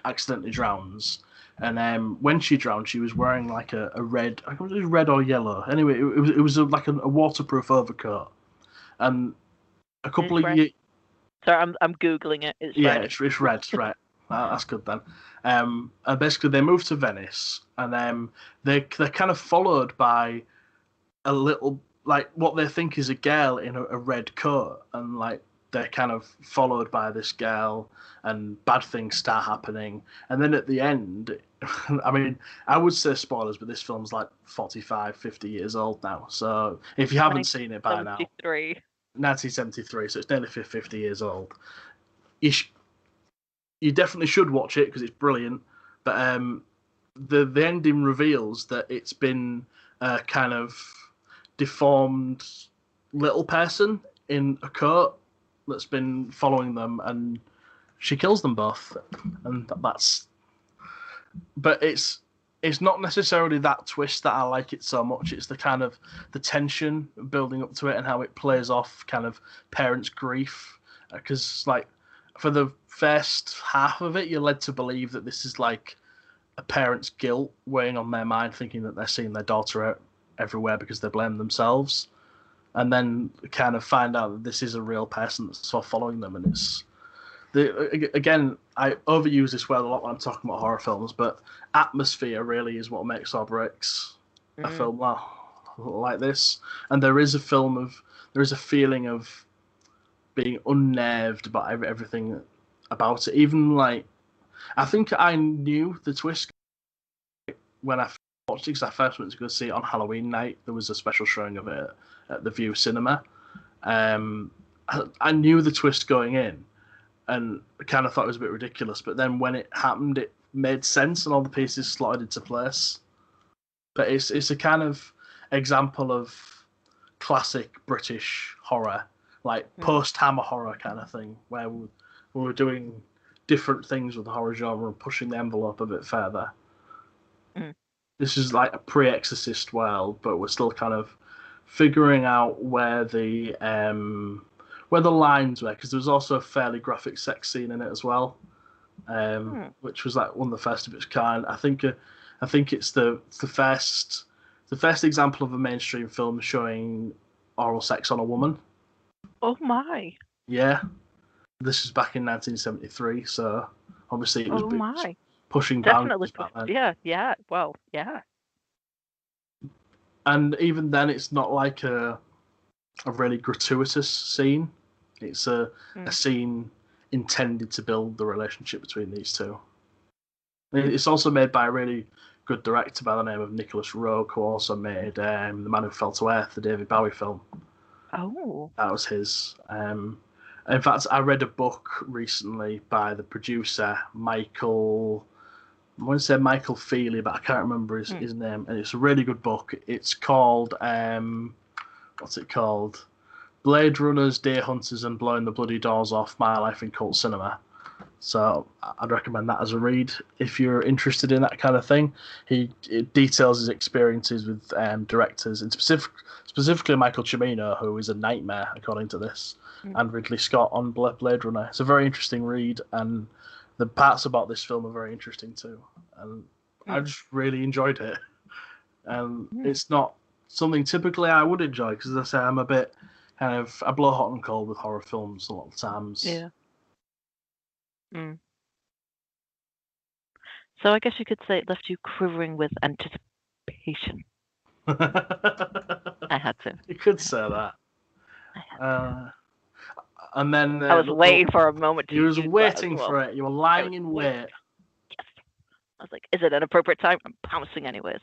accidentally drowns, and when she drowned, she was wearing a red, I think it was red or yellow. Anyway, it was a waterproof overcoat, and a couple of years. Sorry, I'm googling it. It's red. It's red. Right. That's good then. And basically they moved to Venice, and they're kind of followed by a little, what they think is a girl in a red coat, and they're kind of followed by this girl, and bad things start happening. And then at the end, I mean, I would say spoilers, but this film's 45, 50 years old now. So if you haven't seen it by now, 1973, so it's nearly 50 years old. You definitely should watch it because it's brilliant. But the ending reveals that it's been a kind of deformed little person in a coat that's been following them, and she kills them both. And that's. But it's not necessarily that twist that I like it so much. It's the kind of the tension building up to it and how it plays off kind of parents' grief. Because for the first half of it, you're led to believe that this is a parent's guilt weighing on their mind, thinking that they're seeing their daughter out everywhere because they blame themselves, and then kind of find out that this is a real person that's sort of following them. And again, I overuse this word a lot when I'm talking about horror films, but atmosphere really is what makes or breaks a film like this. And there is a feeling of being unnerved by everything about it. Even I think I knew the twist when I watched it, because I first went to go see it on Halloween night. There was a special showing of it at the View Cinema. I knew the twist going in, and I kind of thought it was a bit ridiculous. But then when it happened, it made sense, and all the pieces slotted into place. But it's a kind of example of classic British horror, post-Hammer horror kind of thing, where we were doing different things with the horror genre and pushing the envelope a bit further. This is a pre-Exorcist world, but we're still kind of figuring out where the lines were, because there was also a fairly graphic sex scene in it as well, which was one of the first of its kind. I think it's the first example of a mainstream film showing oral sex on a woman. Oh my! Yeah, This is back in 1973, so obviously it was pushing definitely boundaries back then. yeah. Well, yeah. And even then, it's not like a really gratuitous scene. It's a scene intended to build the relationship between these two. It's also made by a really good director by the name of Nicholas Roeg, who also made The Man Who Fell to Earth, the David Bowie film. Oh. That was his. In fact, I read a book recently by the producer, Michael. I want to say Michael Feely, but I can't remember his name. And it's a really good book. It's called, what's it called? Blade Runners, Deer Hunters, and Blowing the Bloody Doors Off, My Life in Cult Cinema. So I'd recommend that as a read if you're interested in that kind of thing. It details his experiences with directors, and specifically Michael Cimino, who is a nightmare, according to this, and Ridley Scott on Blade Runner. It's a very interesting read, and the parts about this film are very interesting too. And I just really enjoyed it. And it's not something typically I would enjoy, because as I say, I'm a bit I blow hot and cold with horror films a lot of times. Yeah. So I guess you could say it left you quivering with anticipation. I had to. You could say that. And then I was waiting for a moment to use You were waiting for it. You were lying in wait. Yes. I was like, is it an appropriate time? I'm pouncing anyways.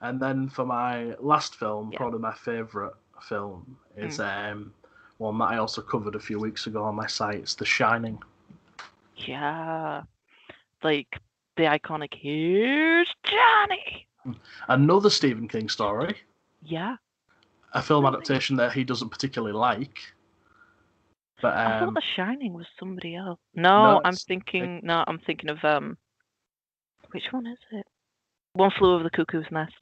And then for my last film, probably my favourite film, is one that I also covered a few weeks ago on my site. It's The Shining. Yeah. Like the iconic "Here's Johnny." Another Stephen King story. Yeah. A film adaptation that he doesn't particularly like. But I thought The Shining was somebody else. No, I'm thinking of which one is it? One Flew Over the Cuckoo's Nest.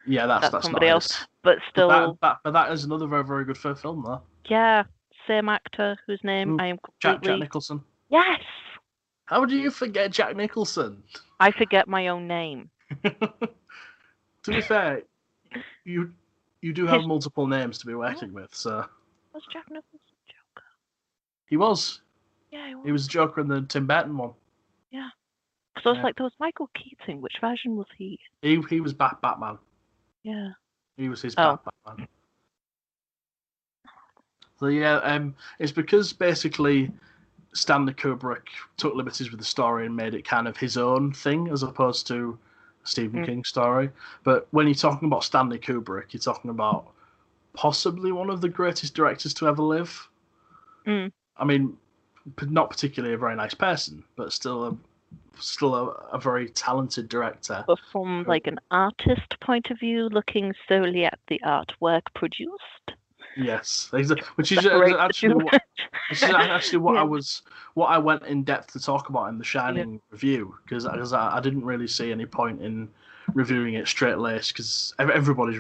Yeah, that's somebody else. But still, but that is another very, very good film, though. Yeah, same actor whose name I am completely. Jack Nicholson. Yes. How do you forget Jack Nicholson? I forget my own name. To be fair, you do have multiple names to be working with, so. Was Jack Nicholson Joker? He was. Yeah, he was. He was Joker in the Tim Burton one. Yeah. Because I was like, there was Michael Keaton. Which version was he? He was Batman. Yeah. He was his Batman. So yeah, it's because basically Stanley Kubrick took liberties with the story and made it kind of his own thing, as opposed to a Stephen King story. But when you're talking about Stanley Kubrick, you're talking about possibly one of the greatest directors to ever live. I mean, not particularly a very nice person, but still a very talented director. But from like an artist point of view, looking solely at the artwork produced. Yes, which is actually what I went in depth to talk about in the Shining review, because I didn't really see any point in reviewing it straight laced, because everybody's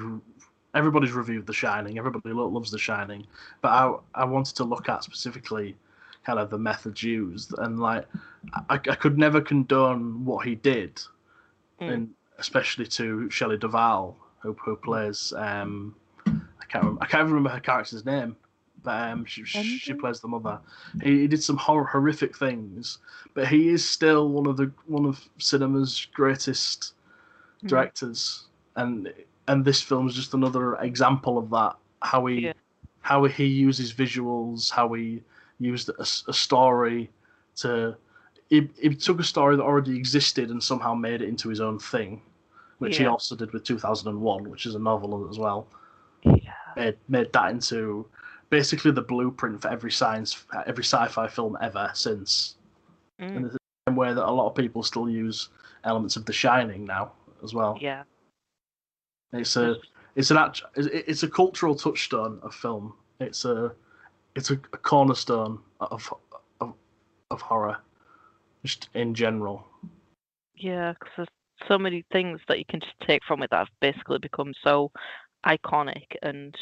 reviewed The Shining, everybody loves The Shining, but I wanted to look at specifically kind of the methods used, and like I could never condone what he did, and especially to Shelley Duvall, who plays I can't remember her character's name, but she plays the mother. He did some horrific things, but he is still one of cinema's greatest directors, and this film is just another example of that. How he uses visuals, how he used a story to. He took a story that already existed and somehow made it into his own thing, which he also did with 2001, which is a novel as well. Made that into basically the blueprint for every sci-fi film ever since. In the same way that a lot of people still use elements of The Shining now as well. Yeah. It's a cultural touchstone of film. It's a cornerstone of horror, just in general. Yeah, because there's so many things that you can just take from it that have basically become so iconic and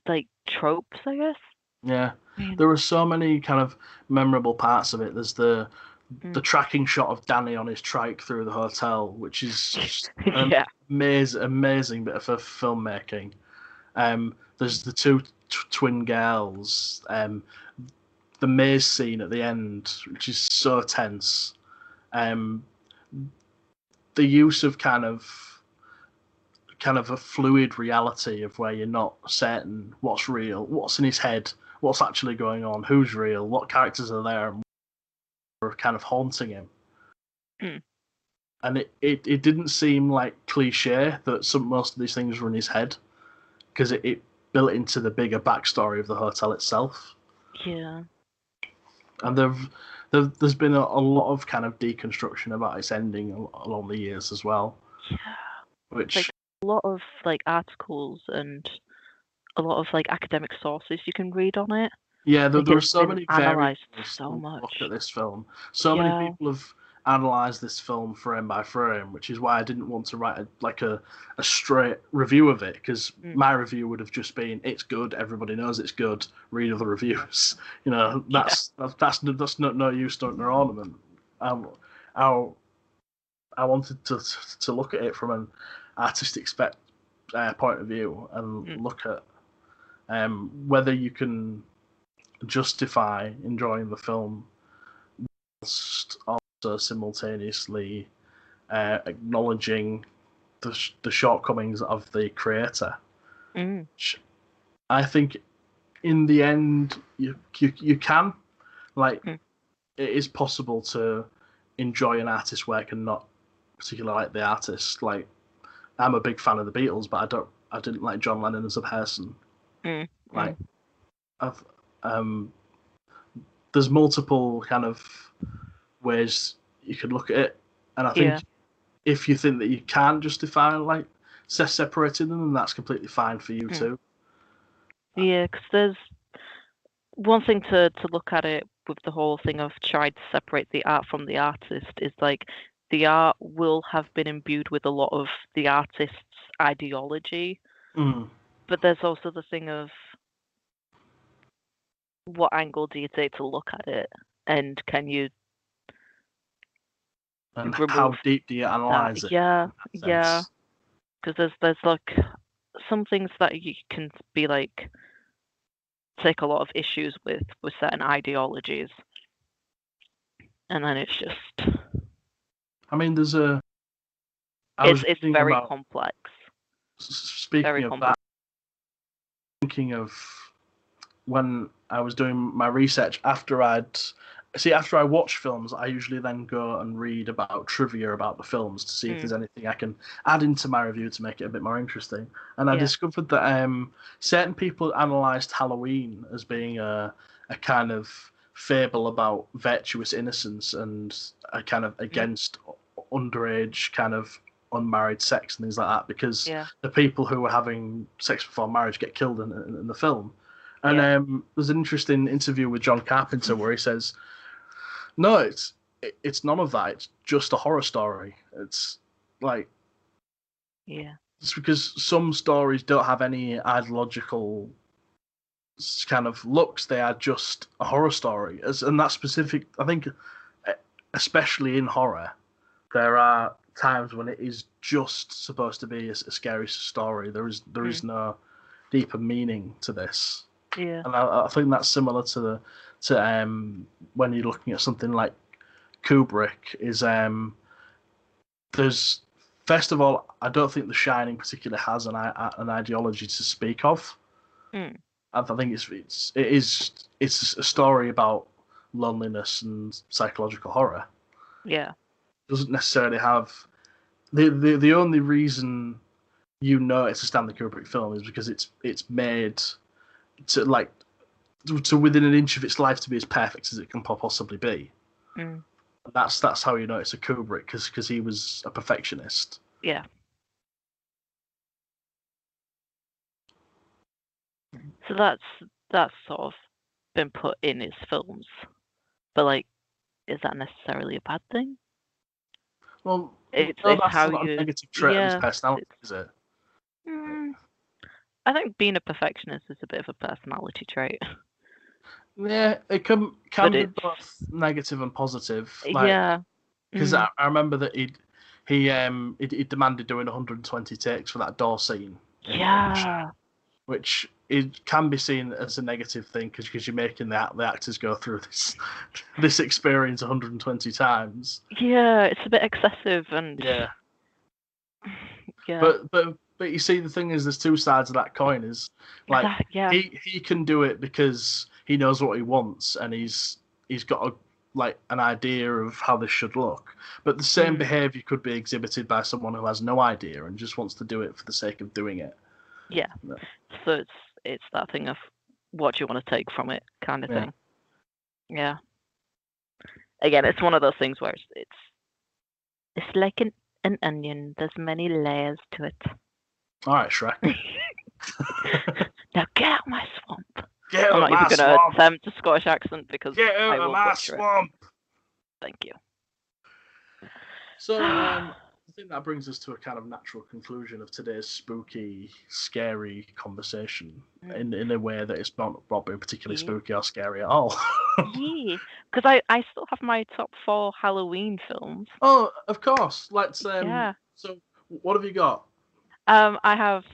like tropes, I guess. Yeah, there are so many kind of memorable parts of it. There's the tracking shot of Danny on his trike through the hotel, which is an amazing bit of filmmaking. There's the twin girls, the maze scene at the end, which is so tense. The use of kind of a fluid reality of where you're not certain what's real, what's in his head, what's actually going on, who's real, what characters are there, and are kind of haunting him. Mm. And it didn't seem like cliche that most of these things were in his head, because it built into the bigger backstory of the hotel itself. Yeah. And there's been a lot of kind of deconstruction about its ending along the years as well. Yeah. Which, like a lot of like articles and a lot of like academic sources you can read on it. yeah, there are It's so been many analysed variables so to much. look at this film. So many Yeah. people have analysed this film frame by frame, which is why I didn't want to write a straight review of it, because my review would have just been, it's good, everybody knows it's good, read other reviews. You know, that's no use, no ornament. I wanted to look at it from an artistic point of view and look at whether you can justify enjoying the film whilst also simultaneously acknowledging the shortcomings of the creator. Which I think in the end you can, like, it is possible to enjoy an artist's work and not particularly like the artist. Like, I'm a big fan of the Beatles, but I didn't like John Lennon as a person. Like, I've there's multiple kind of ways you could look at it, and I think if you think that you can justify like separating them, then that's completely fine for you too. Yeah, because there's one thing to look at it with the whole thing of trying to separate the art from the artist is like the art will have been imbued with a lot of the artist's ideology, but there's also the thing of what angle do you take to look at it, and can you how deep do you analyze it? Yeah, because there's like some things that you can be like take a lot of issues with certain ideologies, and then it's just, I mean, there's it's very complex. Speaking very of complex. That, thinking of when I was doing my research after I watch films, I usually then go and read about trivia about the films to see if there's anything I can add into my review to make it a bit more interesting. And I discovered that certain people analysed Halloween as being a kind of fable about virtuous innocence and a kind of against underage kind of unmarried sex and things like that, because the people who were having sex before marriage get killed in the film. And there's an interesting interview with John Carpenter where he says, no, it's none of that. It's just a horror story. It's like, it's because some stories don't have any ideological kind of looks. They are just a horror story. And that specific, I think, especially in horror, there are times when it is just supposed to be a scary story. There is no deeper meaning to this. Yeah. And I think that's similar to when you're looking at something like Kubrick. Is there's, first of all, I don't think The Shining particularly has an ideology to speak of. I think it's a story about loneliness and psychological horror. Yeah. It doesn't necessarily have the only reason you know it's a Stanley Kubrick film is because it's made to within an inch of its life to be as perfect as it can possibly be. That's how you know it's a Kubrick, because he was a perfectionist. Yeah. So that's sort of been put in his films, but like, is that necessarily a bad thing? Well, it's that's how not you a negative trait of his personality, is it? I think being a perfectionist is a bit of a personality trait. Yeah, it can be both negative and positive. Because I remember that he demanded doing 120 takes for that door scene. Yeah. Which it can be seen as a negative thing because you're making the actors go through this experience 120 times. Yeah, it's a bit excessive and Yeah. yeah. But you see, the thing is, there's two sides of that coin. Is like Yeah. he can do it because he knows what he wants and he's got an idea of how this should look. But the same behavior could be exhibited by someone who has no idea and just wants to do it for the sake of doing it. Yeah. So it's that thing of what do you want to take from it kind of thing. Yeah. Again, it's one of those things where it's like an onion. There's many layers to it. All right, Shrek. Now get out of my swamp. Get I'm out not my even going to swamp. attempt a Scottish accent because Get out I will of my butcher swamp. it. Thank you. So I think that brings us to a kind of natural conclusion of today's spooky, scary conversation in a way that it's not being particularly spooky or scary at all. Yeah, because I still have my top 4 Halloween films. Oh, of course. Let's. Yeah. So, what have you got? I have.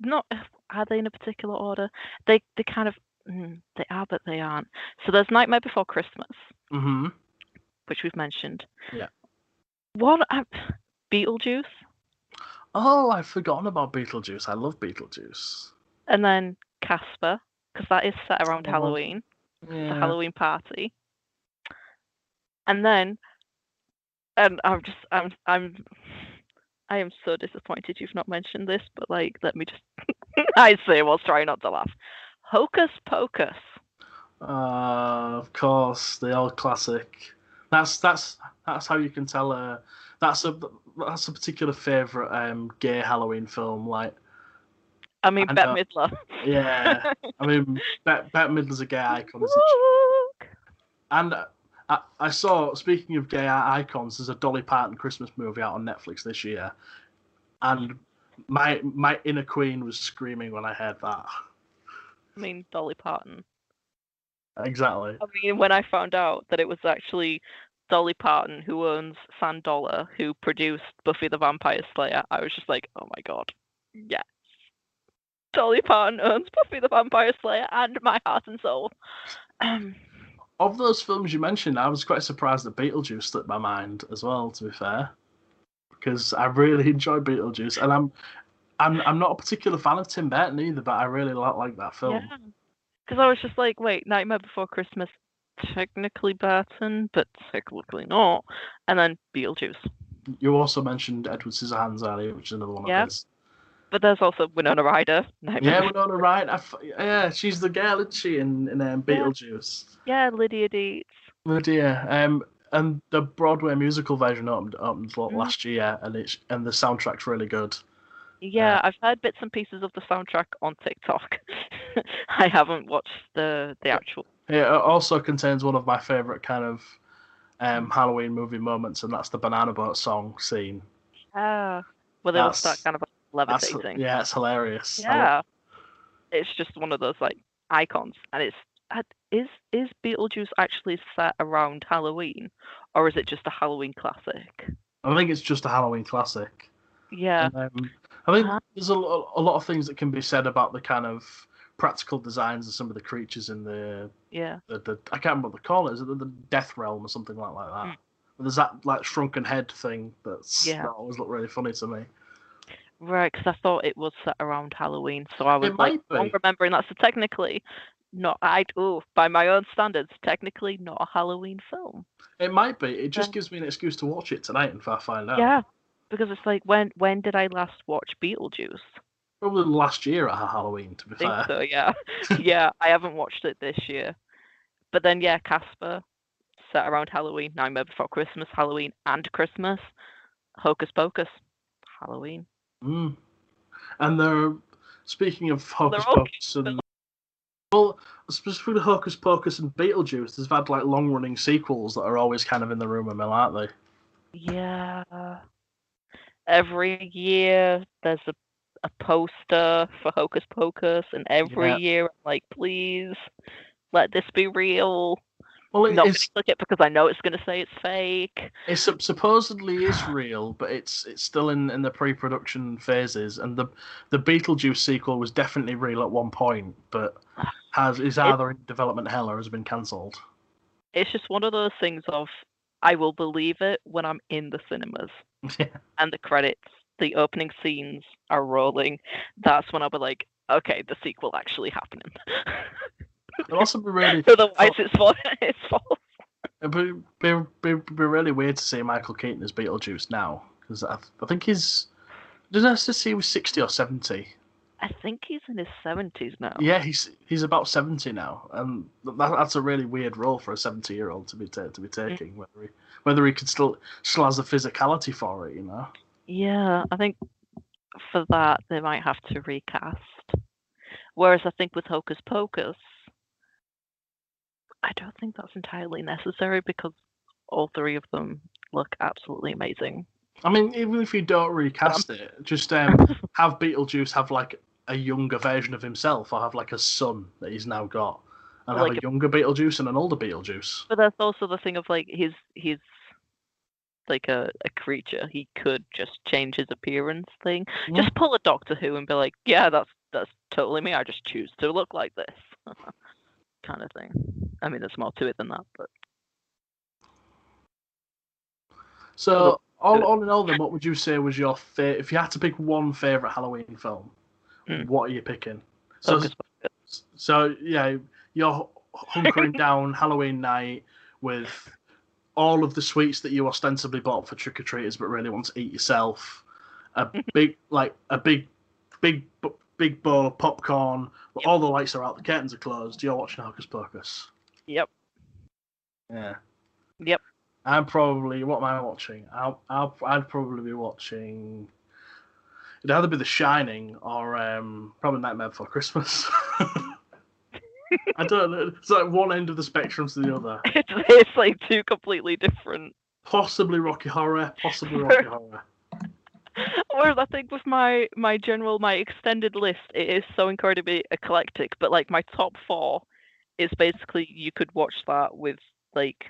Not. Are they in a particular order? They kind of. They are, but they aren't. So there's Nightmare Before Christmas. Mm-hmm. Which we've mentioned. Yeah. What? Beetlejuice. Oh, I've forgotten about Beetlejuice. I love Beetlejuice. And then Casper, because that is set around Halloween. Yeah. It's a Halloween party. And then, and I am so disappointed you've not mentioned this, but like, let me just, I say, whilst trying not to laugh. Hocus Pocus. Of course, the old classic. That's how you can tell. That's a particular favourite gay Halloween film. Like, I mean, Bette Midler. Yeah, I mean, Bette Midler's a gay icon, isn't she? And I saw, speaking of gay icons, there's a Dolly Parton Christmas movie out on Netflix this year, and my inner queen was screaming when I heard that. I mean, Dolly Parton. Exactly. I mean, when I found out that it was actually Dolly Parton who owns Sandolla, who produced Buffy the Vampire Slayer, I was just like, oh my god, yes. Dolly Parton owns Buffy the Vampire Slayer and my heart and soul. Of those films you mentioned, I was quite surprised that Beetlejuice slipped my mind as well, to be fair, because I really enjoy Beetlejuice, and I'm not a particular fan of Tim Burton either, but I really like that film. Yeah, because I was just like, wait, Nightmare Before Christmas, technically Burton, but technically not, and then Beetlejuice. You also mentioned Edward Scissorhands earlier, which is another one of his. But there's also Winona Ryder. Winona Ryder. Yeah, she's the girl, isn't she, in Beetlejuice? Yeah, Lydia Deetz. Lydia. And the Broadway musical version opened last year, and the soundtrack's really good. Yeah, I've heard bits and pieces of the soundtrack on TikTok. I haven't watched the actual. It also contains one of my favourite kind of Halloween movie moments, and that's the Banana Boat song scene. Yeah, where they all start kind of levitating. Yeah, it's hilarious. Yeah, it's just one of those like icons, and is Beetlejuice actually set around Halloween, or is it just a Halloween classic? I think it's just a Halloween classic. Yeah. And, I think there's a lot of things that can be said about the kind of practical designs of some of the creatures in the I can't remember what they call it. Is it the Death Realm or something like that? But there's that like shrunken head thing that always looked really funny to me. Right, because I thought it was set around Halloween, so I was remembering that. So technically, by my own standards, technically not a Halloween film. It might be. It just gives me an excuse to watch it tonight and find out. Yeah, because it's like, when did I last watch Beetlejuice? Probably last year at Halloween, to be fair. So, yeah. Yeah, I haven't watched it this year. But then, yeah, Casper, set around Halloween, Nightmare Before Christmas, Halloween and Christmas, Hocus Pocus, Halloween. And speaking of Hocus Pocus and... Well, specifically Hocus Pocus and Beetlejuice, they've had like long-running sequels that are always kind of in the rumor mill, aren't they? Yeah. Every year there's a poster for Hocus Pocus, and every year I'm like, please, let this be real. Well, Not going to click it because I know it's going to say it's fake. it supposedly is real, but it's still in the pre-production phases. And the Beetlejuice sequel was definitely real at one point, but is either in development hell or has been cancelled. It's just one of those things of I will believe it when I'm in the cinemas and the credits, the opening scenes are rolling. That's when I'll be like, okay, the sequel actually happening. It'll also be really. Otherwise, it's false. It'd be really weird to see Michael Keaton as Beetlejuice now, because I think he's. Does I see he was 60 or 70? I think he's in his 70s now. Yeah, he's about 70 now, and that's a really weird role for a 70-year-old to be taking. Whether he could still has the physicality for it, you know. Yeah, I think for that they might have to recast. Whereas I think with Hocus Pocus, I don't think that's entirely necessary because all three of them look absolutely amazing. I mean, even if you don't recast it, just have Beetlejuice have like a younger version of himself, or have like a son that he's now got, and like have a younger Beetlejuice and an older Beetlejuice. But that's also the thing of like he's like a creature. He could just change his appearance thing. Yeah. Just pull a Doctor Who and be like, yeah, that's totally me. I just choose to look like this, kind of thing. I mean, there's more to it than that, but. So, all in all, then, what would you say was your favorite? If you had to pick one favorite Halloween film, what are you picking? So yeah, you're hunkering down Halloween night with all of the sweets that you ostensibly bought for trick or treaters, but really want to eat yourself. A big bowl of popcorn. Yep. All the lights are out, the curtains are closed. You're watching Hocus Pocus. Yep. Yeah. Yep. I'm probably. What am I watching? I'd probably be watching. It'd either be The Shining or probably Nightmare Before Christmas. I don't know. It's like one end of the spectrum to the other. It's like two completely different. Possibly Rocky Horror. Whereas I think with my extended list, it is so incredibly eclectic. But like my top 4 is basically you could watch that with like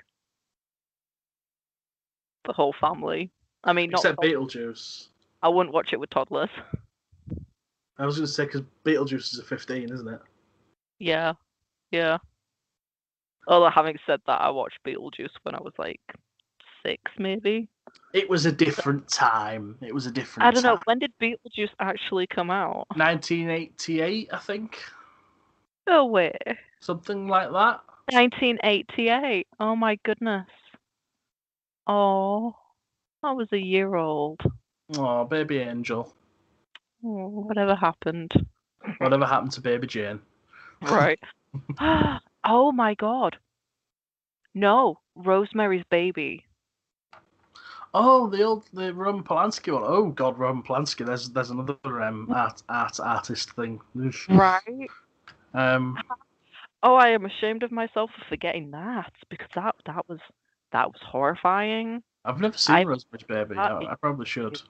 the whole family. I mean, except Beetlejuice. I wouldn't watch it with toddlers. I was going to say because Beetlejuice is a 15, isn't it? Yeah. Although having said that, I watched Beetlejuice when I was like 6, maybe. It was a different time. I don't know. When did Beetlejuice actually come out? 1988, I think. No way. Something like that. 1988. Oh my goodness. Oh, I was a year old. Oh, baby angel. Oh, whatever happened? Whatever happened to baby Jane? Right. Oh my god. No, Rosemary's Baby. Oh, the Roman Polanski one. Oh God, Roman Polanski. There's another artist thing. Right. Oh, I am ashamed of myself for forgetting that because that was horrifying. I've never seen Rosemary's Baby. I probably should.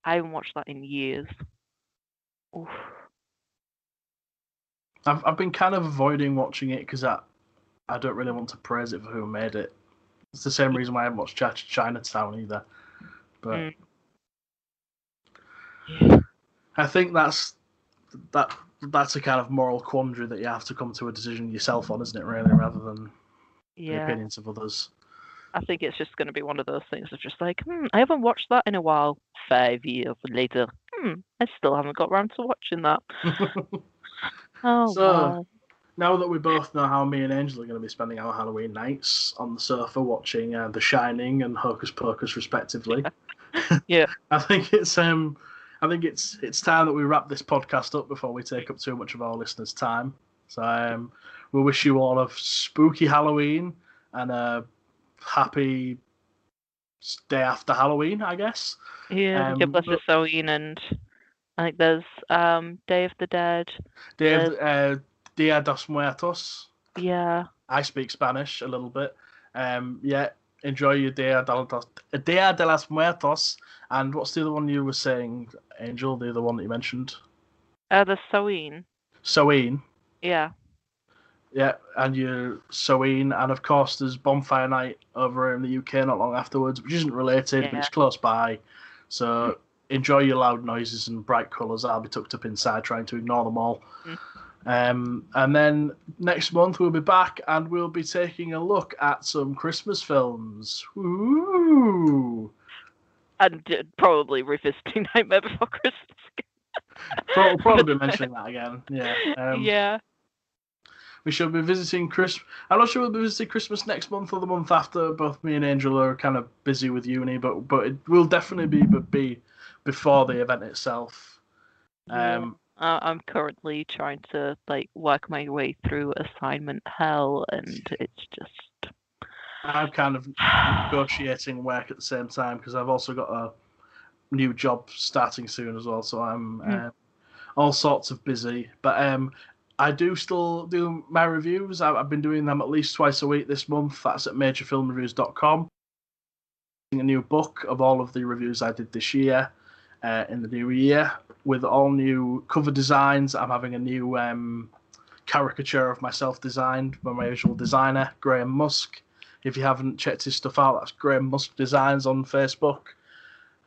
I haven't watched that in years. Oof. I've been kind of avoiding watching it because I don't really want to praise it for who made it. It's the same reason why I haven't watched Chinatown either. But I think that's a kind of moral quandary that you have to come to a decision yourself on, isn't it? Really, rather than the opinions of others. I think it's just going to be one of those things of just like, I haven't watched that in a while. 5 years later, I still haven't got around to watching that. Wow. Now that we both know how me and Angel are going to be spending our Halloween nights on the sofa watching The Shining and Hocus Pocus, respectively, yeah, I think it's time that we wrap this podcast up before we take up too much of our listeners' time. So we wish you all a spooky Halloween and a happy day after Halloween, I guess. Yeah, blessed Halloween, and I think there's Day of the Dead. Dia dos Muertos. Yeah. I speak Spanish a little bit. Enjoy your Dia de los Muertos. And what's the other one you were saying, Angel? The other one that you mentioned? The Samhain. Samhain. Yeah. Yeah, and you're Soween, and of course there's Bonfire Night over in the UK not long afterwards, which isn't related, but it's close by. So enjoy your loud noises and bright colours. I'll be tucked up inside trying to ignore them all. And then next month we'll be back and we'll be taking a look at some Christmas films. Ooh. And probably revisiting Nightmare Before Christmas. We'll probably be mentioning that again. Yeah. Yeah. We shall be visiting I'm not sure we'll be visiting Christmas next month or the month after. Both me and Angel are kind of busy with uni, but it will definitely be before the event itself. I'm currently trying to work my way through assignment hell, and it's just. I'm kind of negotiating work at the same time because I've also got a new job starting soon as well, so I'm all sorts of busy. But I do still do my reviews. I've been doing them at least twice a week this month. That's at majorfilmreviews.com. A new book of all of the reviews I did this year in the new year with all new cover designs. I'm having a new caricature of myself designed by my usual designer, Graham Musk. If you haven't checked his stuff out, that's Graham Musk Designs on Facebook.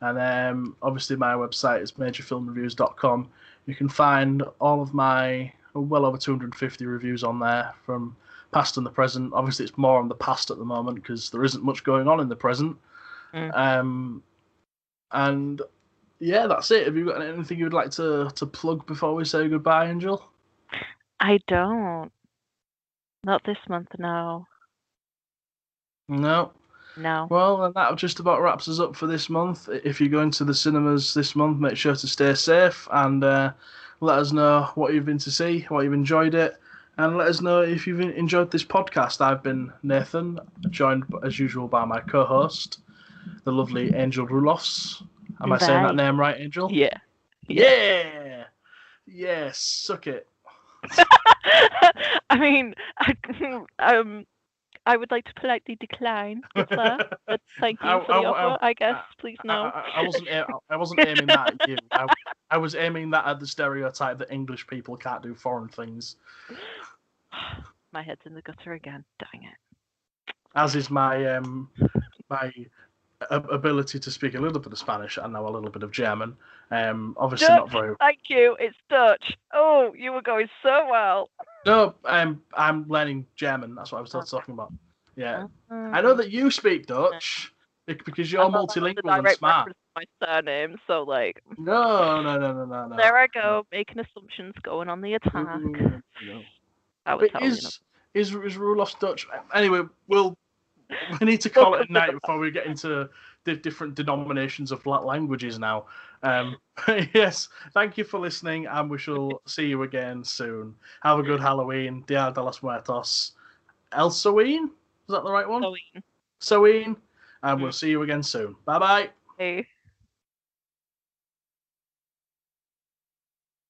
And obviously my website is majorfilmreviews.com. You can find all of my well over 250 reviews on there from past and the present. Obviously it's more on the past at the moment because there isn't much going on in the present. And yeah, that's it. Have you got anything you would like to plug before we say goodbye, Angel? I don't. Not this month, no. No. Well, that just about wraps us up for this month. If you're going to the cinemas this month, make sure to stay safe and let us know what you've been to see, what you've enjoyed it, and let us know if you've enjoyed this podcast. I've been Nathan, joined as usual by my co-host, the lovely Angel Rulofs. Am I saying that name right, Angel? Yeah. Yes, suck it. I mean, I would like to politely decline, but thank you for the offer. I guess, please no. I wasn't aiming that at you. I was aiming that at the stereotype that English people can't do foreign things. My head's in the gutter again. Dang it. As is my my ability to speak a little bit of Spanish and now a little bit of German. Obviously Dutch, not very. Thank you. It's Dutch. Oh, you were going so well. No, I'm learning German. That's what I was talking about. Yeah, I know that you speak Dutch because you're multilingual and smart. My surname, so No. There I go, making assumptions, going on the attack. No. Is Rulof's Dutch? Anyway, we need to call it a night before we get into the different denominations of languages now. Yes, thank you for listening, and we shall see you again soon. Have a good Halloween. Dia de los Muertos. Elsoween? Is that the right one? Soween. And we'll see you again soon. Bye-bye. Hey.